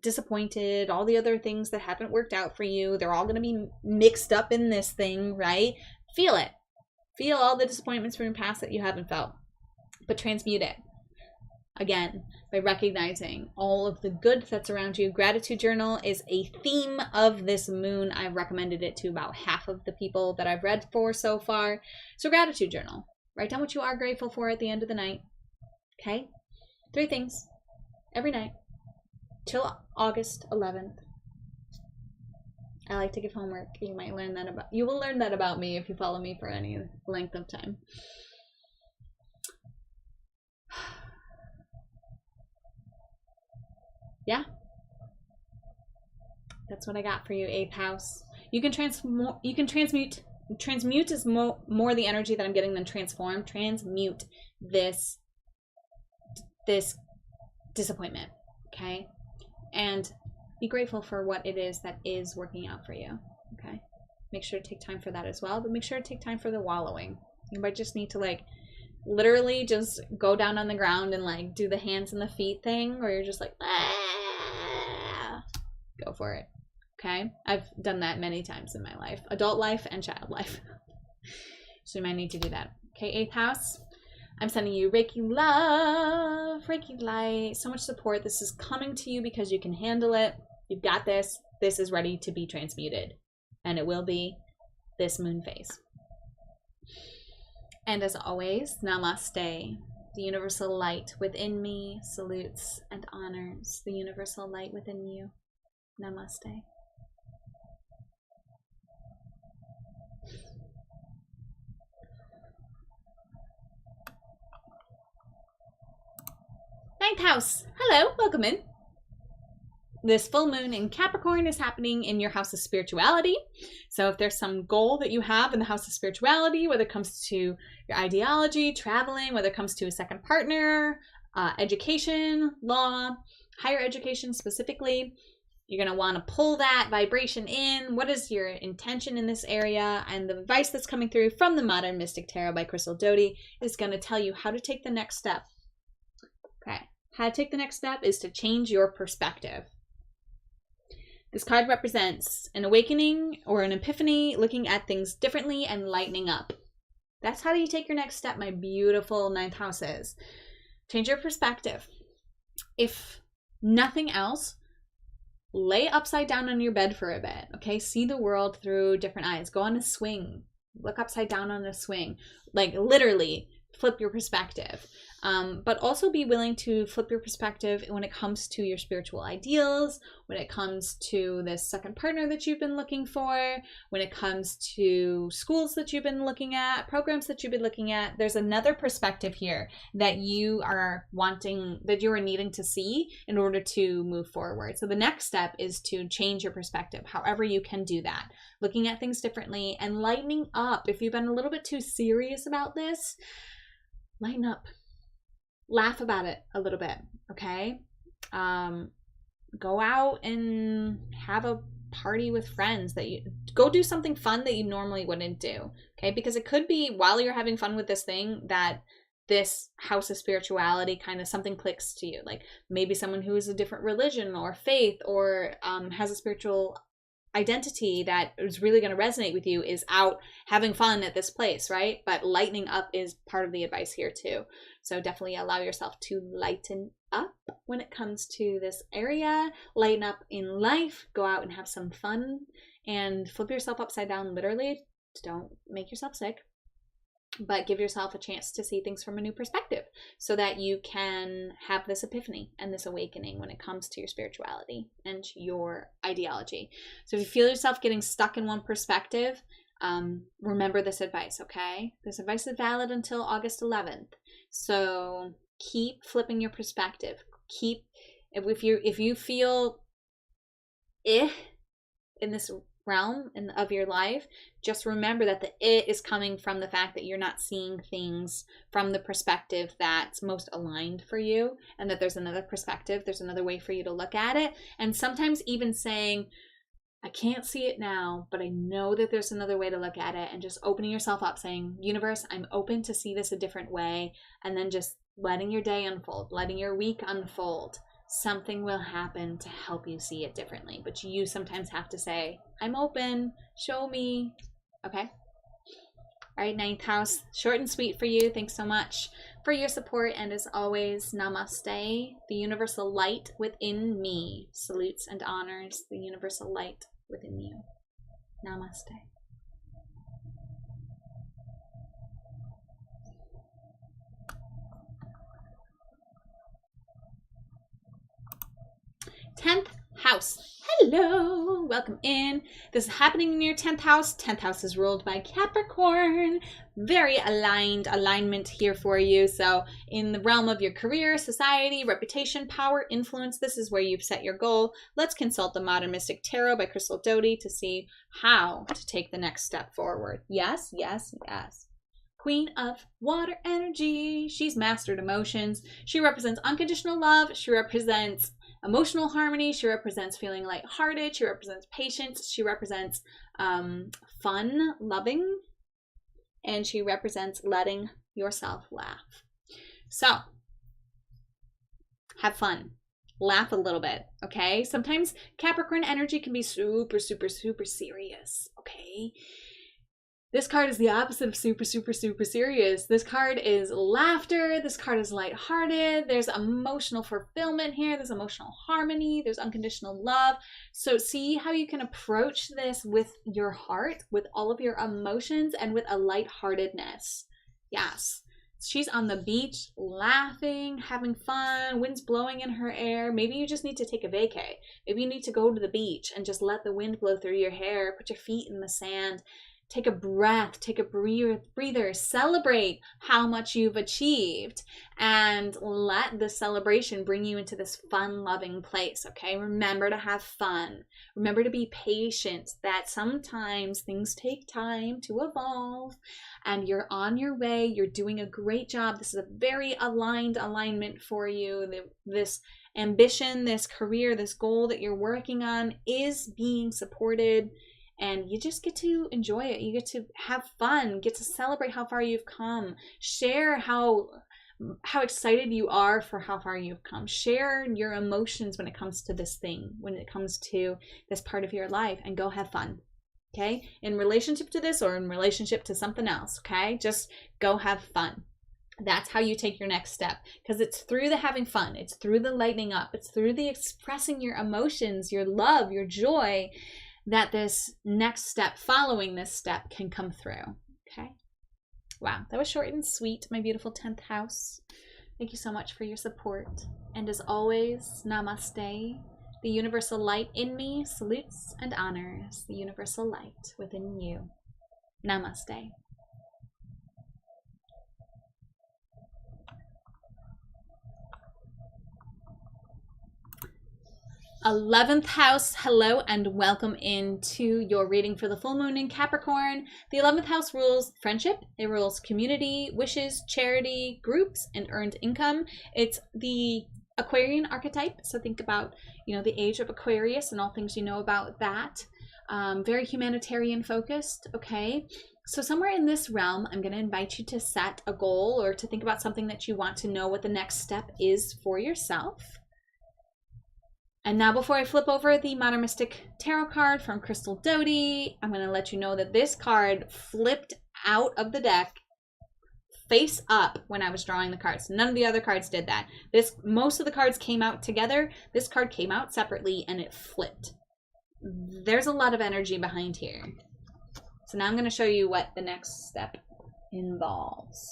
disappointed, all the other things that haven't worked out for you, they're all going to be mixed up in this thing, right? Feel it. Feel all the disappointments from your past that you haven't felt. But transmute it. Again, by recognizing all of the good that's around you. Gratitude journal is a theme of this moon. I've recommended it to about half of the people that I've read for so far. So gratitude journal. Write down what you are grateful for at the end of the night. Okay? 3 things every night till August 11th. I like to give homework. You will learn that about me if you follow me for any length of time. Yeah. That's what I got for you, 8th house. You can transmute. Transmute is more the energy that I'm getting than transform. Transmute this disappointment, okay? And be grateful for what it is that is working out for you, okay? Make sure to take time for that as well, but make sure to take time for the wallowing. You might just need to like literally just go down on the ground and like do the hands and the feet thing, where you're just like, ah! Go for it. Okay, I've done that many times in my life, adult life and child life. So you might need to do that. Okay, 8th house. I'm sending you Reiki love, Reiki light, so much support. This is coming to you because you can handle it. You've got this. This is ready to be transmuted. And it will be this moon phase. And as always, namaste. The universal light within me salutes and honors the universal light within you. Namaste. Ninth house. Hello, welcome in. This full moon in Capricorn is happening in your house of spirituality. So if there's some goal that you have in the house of spirituality, whether it comes to your ideology, traveling, whether it comes to a second partner, education, law, higher education specifically, you're going to want to pull that vibration in. What is your intention in this area? And the advice that's coming through from the Modern Mystic Tarot by Crystal Doty is going to tell you how to take the next step. Okay. How to take the next step is to change your perspective. This card represents an awakening or an epiphany, looking at things differently and lightening up. That's how you take your next step, my beautiful 9th houses. Change your perspective. If nothing else, lay upside down on your bed for a bit, okay? See the world through different eyes. Go on a swing. Look upside down on a swing. Like literally flip your perspective. But also be willing to flip your perspective when it comes to your spiritual ideals, when it comes to this second partner that you've been looking for, when it comes to schools that you've been looking at, programs that you've been looking at. There's another perspective here that you are wanting, that you are needing to see in order to move forward. So the next step is to change your perspective, however you can do that. Looking at things differently and lightening up. If you've been a little bit too serious about this, lighten up. Laugh about it a little bit, okay? Go out and have a party with friends. Go do something fun that you normally wouldn't do, okay? Because it could be while you're having fun with this thing that this house of spirituality kind of something clicks to you. Like maybe someone who is a different religion or faith or has a spiritual identity that is really going to resonate with you is out having fun at this place, right? But lightening up is part of the advice here too. So definitely allow yourself to lighten up when it comes to this area. Lighten up in life. Go out and have some fun and flip yourself upside down literally. Don't make yourself sick, but give yourself a chance to see things from a new perspective so that you can have this epiphany and this awakening when it comes to your spirituality and your ideology. So if you feel yourself getting stuck in one perspective, remember this advice, okay? This advice is valid until August 11th. So keep flipping your perspective. If you feel in this realm of your life, just remember that the it is coming from the fact that you're not seeing things from the perspective that's most aligned for you, and that there's another perspective, there's another way for you to look at it. And sometimes even saying, I can't see it now, but I know that there's another way to look at it, and just opening yourself up, saying, universe, I'm open to see this a different way, and then just letting your day unfold, letting your week unfold. Something will happen to help you see it differently, but you sometimes have to say, I'm open, show me. Okay? All right, 9th house, short and sweet for you. Thanks so much for your support, and as always, namaste. The universal light within me salutes and honors the universal light within you. Namaste. Tenth house. Hello. Hello, welcome in. This is happening in your 10th house. 10th house is ruled by Capricorn. Very alignment here for you. So in the realm of your career, society, reputation, power, influence, this is where you've set your goal. Let's consult the Modern Mystic Tarot by Crystal Doty to see how to take the next step forward. Yes, yes, yes. Queen of water energy. She's mastered emotions. She represents unconditional love. She represents emotional harmony. She represents feeling lighthearted. She represents patience. She represents fun, loving, and she represents letting yourself laugh. So, have fun. Laugh a little bit, okay? Sometimes Capricorn energy can be super, super, super serious, okay? This card is the opposite of super, super, super serious. This card is laughter. This card is lighthearted. There's emotional fulfillment here. There's emotional harmony. There's unconditional love. So see how you can approach this with your heart, with all of your emotions, and with a lightheartedness. Yes. She's on the beach, laughing, having fun, wind's blowing in her hair. Maybe you just need to take a vacay. Maybe you need to go to the beach and just let the wind blow through your hair, put your feet in the sand. Take a breath, take a breather, celebrate how much you've achieved, and let the celebration bring you into this fun, loving place, okay? Remember to have fun. Remember to be patient, that sometimes things take time to evolve, and you're on your way. You're doing a great job. This is a very alignment for you. This ambition, this career, this goal that you're working on is being supported. And you just get to enjoy it. You get to have fun, get to celebrate how far you've come. Share how excited you are for how far you've come. Share your emotions when it comes to this thing, when it comes to this part of your life, and go have fun. Okay? In relationship to this or in relationship to something else, okay? Just go have fun. That's how you take your next step, because it's through the having fun. It's through the lightening up. It's through the expressing your emotions, your love, your joy, that this next step, following this step, can come through. Okay? Wow, that was short and sweet, my beautiful 10th house. Thank you so much for your support. And as always, namaste. The universal light in me salutes and honors the universal light within you. Namaste. 11th house, hello and welcome into your reading for the full moon in Capricorn. The 11th house rules friendship, it rules community, wishes, charity, groups, and earned income. It's the Aquarian archetype, so think about, the age of Aquarius and all things you know about that. Very humanitarian focused, okay? So somewhere in this realm, I'm going to invite you to set a goal or to think about something that you want to know what the next step is for yourself. And now before I flip over the Modern Mystic Tarot card from Crystal Doty, I'm going to let you know that this card flipped out of the deck face up when I was drawing the cards. None of the other cards did that. Most of the cards came out together. This card came out separately and it flipped. There's a lot of energy behind here. So now I'm going to show you what the next step involves.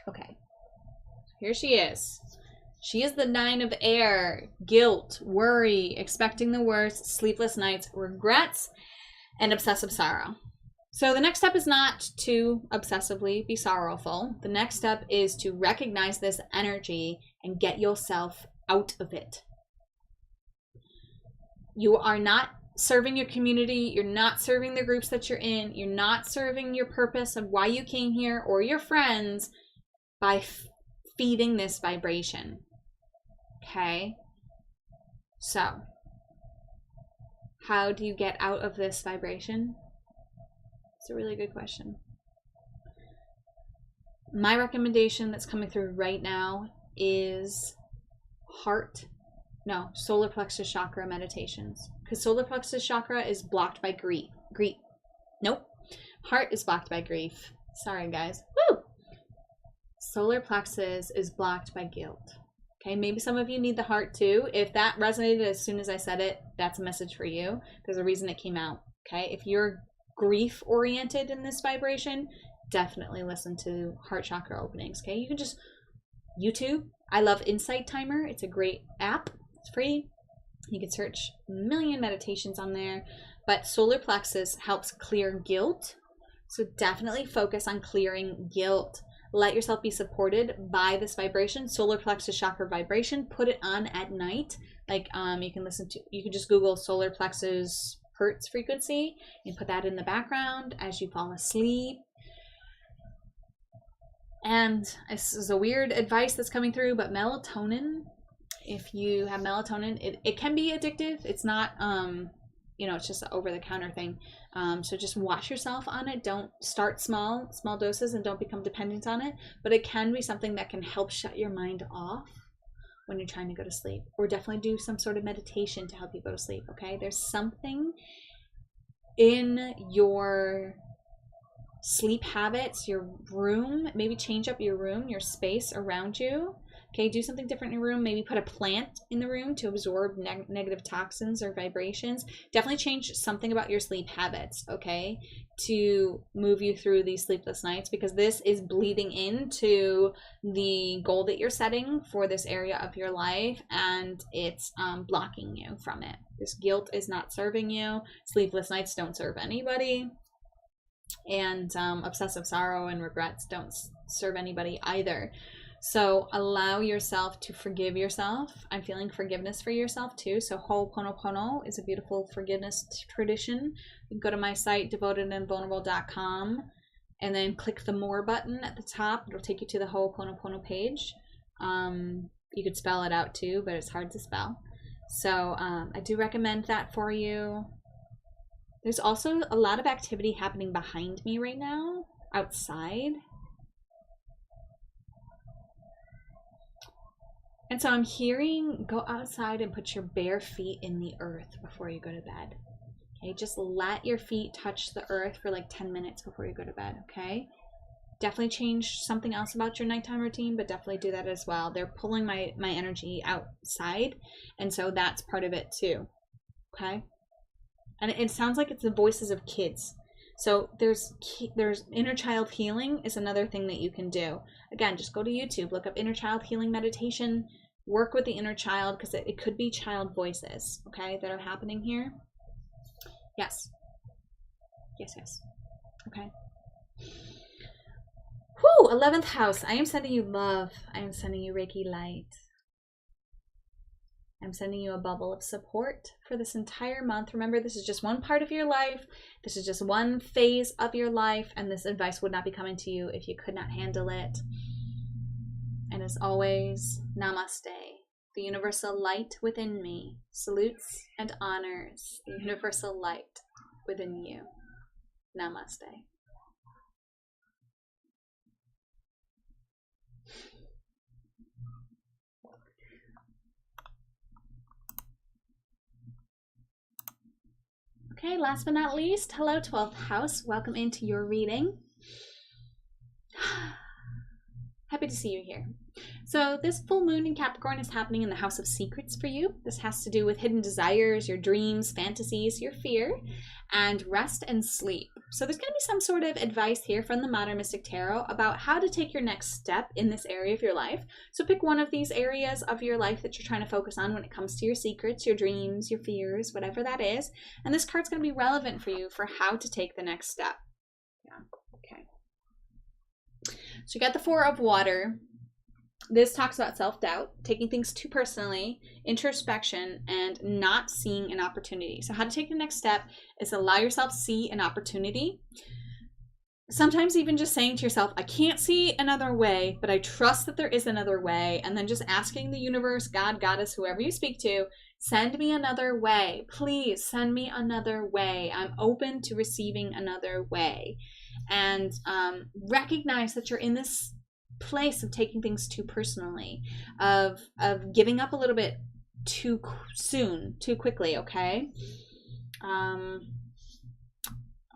Okay. Here she is. She is the 9 of air, guilt, worry, expecting the worst, sleepless nights, regrets, and obsessive sorrow. So the next step is not to obsessively be sorrowful. The next step is to recognize this energy and get yourself out of it. You are not serving your community. You're not serving the groups that you're in. You're not serving your purpose of why you came here or your friends by feeding this vibration. Okay, so how do you get out of this vibration? It's a really good question. My recommendation that's coming through right now is solar plexus chakra meditations, because solar plexus chakra is blocked by grief. Heart is blocked by grief. Sorry guys. Woo! Solar plexus is blocked by guilt. Okay, maybe some of you need the heart too. If that resonated as soon as I said it, that's a message for you. There's a reason it came out. Okay, if you're grief oriented in this vibration, definitely listen to heart chakra openings. Okay, you can just YouTube. I love Insight Timer. It's a great app. It's free. You can search a million meditations on there, but solar plexus helps clear guilt. So definitely focus on clearing guilt. Let yourself be supported by this vibration, solar plexus chakra vibration. Put it on at night. Like you can just Google solar plexus hertz frequency and put that in the background as you fall asleep. And this is a weird advice that's coming through, but melatonin, if you have melatonin, it can be addictive. It's not, it's just an over-the-counter thing. So just watch yourself on it. Don't start small doses and don't become dependent on it. But it can be something that can help shut your mind off when you're trying to go to sleep. Or definitely do some sort of meditation to help you go to sleep, okay? There's something in your sleep habits, your room, maybe change up your room, your space around you. Okay, do something different in your room. Maybe put a plant in the room to absorb negative toxins or vibrations. Definitely change something about your sleep habits, okay, to move you through these sleepless nights, because this is bleeding into the goal that you're setting for this area of your life, and it's blocking you from it. This guilt is not serving you. Sleepless nights don't serve anybody. And obsessive sorrow and regrets don't serve anybody either. So allow yourself to forgive yourself. I'm feeling forgiveness for yourself too. So Ho'oponopono is a beautiful forgiveness tradition. You can go to my site, devotedandvulnerable.com, and then click the more button at the top. It'll take you to the Ho'oponopono page. You could spell it out too, but it's hard to spell. So I do recommend that for you. There's also a lot of activity happening behind me right now, outside. And so I'm hearing, go outside and put your bare feet in the earth before you go to bed. Okay, just let your feet touch the earth for like 10 minutes before you go to bed, okay? Definitely change something else about your nighttime routine, but definitely do that as well. They're pulling my energy outside, and so that's part of it too, okay? And it sounds like it's the voices of kids. So there's inner child healing is another thing that you can do. Again, just go to YouTube, look up inner child healing meditation, work with the inner child, because it could be child voices, okay, that are happening here. Yes. Yes. Okay. Whew, 11th house. I am sending you love. I am sending you Reiki light. I'm sending you a bubble of support for this entire month. Remember, this is just one part of your life. This is just one phase of your life, and this advice would not be coming to you if you could not handle it. And as always, namaste. The universal light within me salutes and honors the universal light within you. Namaste. Okay, last but not least, hello 12th house. Welcome into your reading. Happy to see you here. So this full moon in Capricorn is happening in the house of secrets for you. This has to do with hidden desires, your dreams, fantasies, your fear, and rest and sleep. So there's going to be some sort of advice here from the Modern Mystic Tarot about how to take your next step in this area of your life. So pick one of these areas of your life that you're trying to focus on when it comes to your secrets, your dreams, your fears, whatever that is. And this card's going to be relevant for you for how to take the next step. Yeah. Okay. So you got the Four of Water. This talks about self-doubt, taking things too personally, introspection, and not seeing an opportunity. So how to take the next step is allow yourself to see an opportunity. Sometimes even just saying to yourself, I can't see another way, but I trust that there is another way. And then just asking the universe, God, Goddess, whoever you speak to, send me another way. Please send me another way. I'm open to receiving another way. And recognize that you're in this place of taking things too personally, of giving up a little bit too soon, too quickly, okay?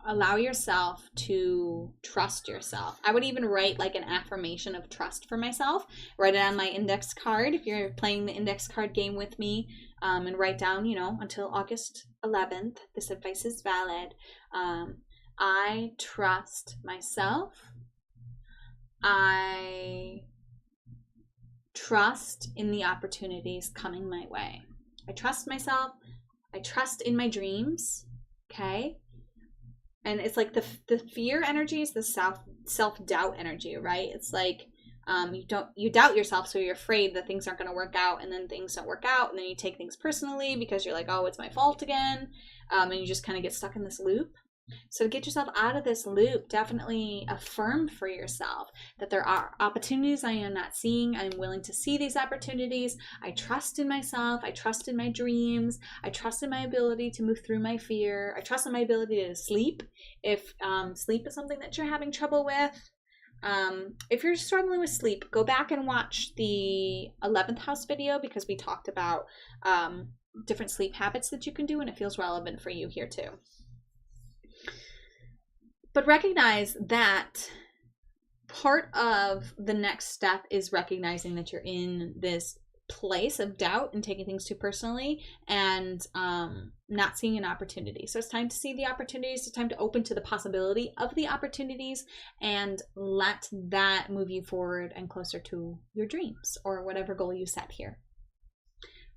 Allow yourself to trust yourself. I would even write like an affirmation of trust for myself. Write it on my index card if you're playing the index card game with me, and write down, until August 11th, this advice is valid. I trust myself. I trust in the opportunities coming my way. I trust myself. I trust in my dreams. Okay. And it's like the fear energy is the self-doubt energy, right? It's like you doubt yourself, so you're afraid that things aren't going to work out, and then things don't work out, and then you take things personally because you're like, oh, it's my fault again, and you just kind of get stuck in this loop. So to get yourself out of this loop, definitely affirm for yourself that there are opportunities I am not seeing. I'm willing to see these opportunities. I trust in myself. I trust in my dreams. I trust in my ability to move through my fear. I trust in my ability to sleep if sleep is something that you're having trouble with. If you're struggling with sleep, go back and watch the 11th house video, because we talked about different sleep habits that you can do, and it feels relevant for you here too. But recognize that part of the next step is recognizing that you're in this place of doubt and taking things too personally and not seeing an opportunity. So it's time to see the opportunities. It's time to open to the possibility of the opportunities and let that move you forward and closer to your dreams or whatever goal you set here.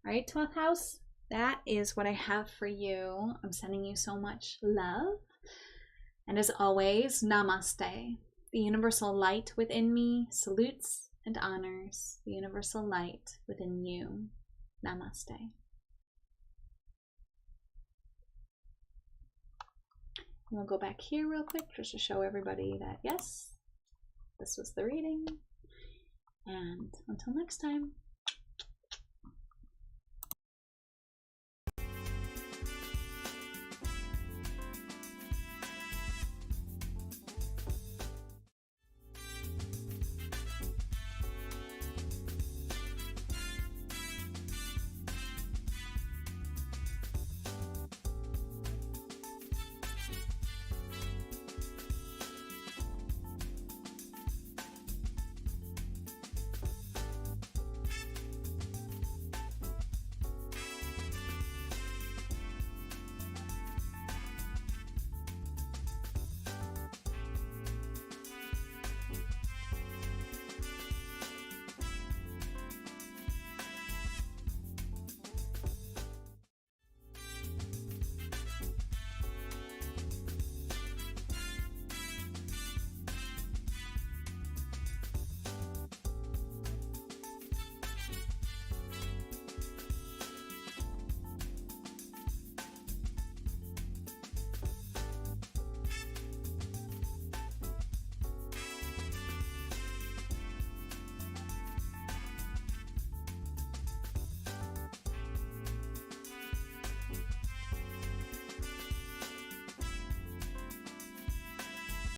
All right, 12th house, that is what I have for you. I'm sending you so much love. And as always, namaste. The universal light within me salutes and honors the universal light within you. Namaste. We'll go back here real quick just to show everybody that, yes, this was the reading. And until next time.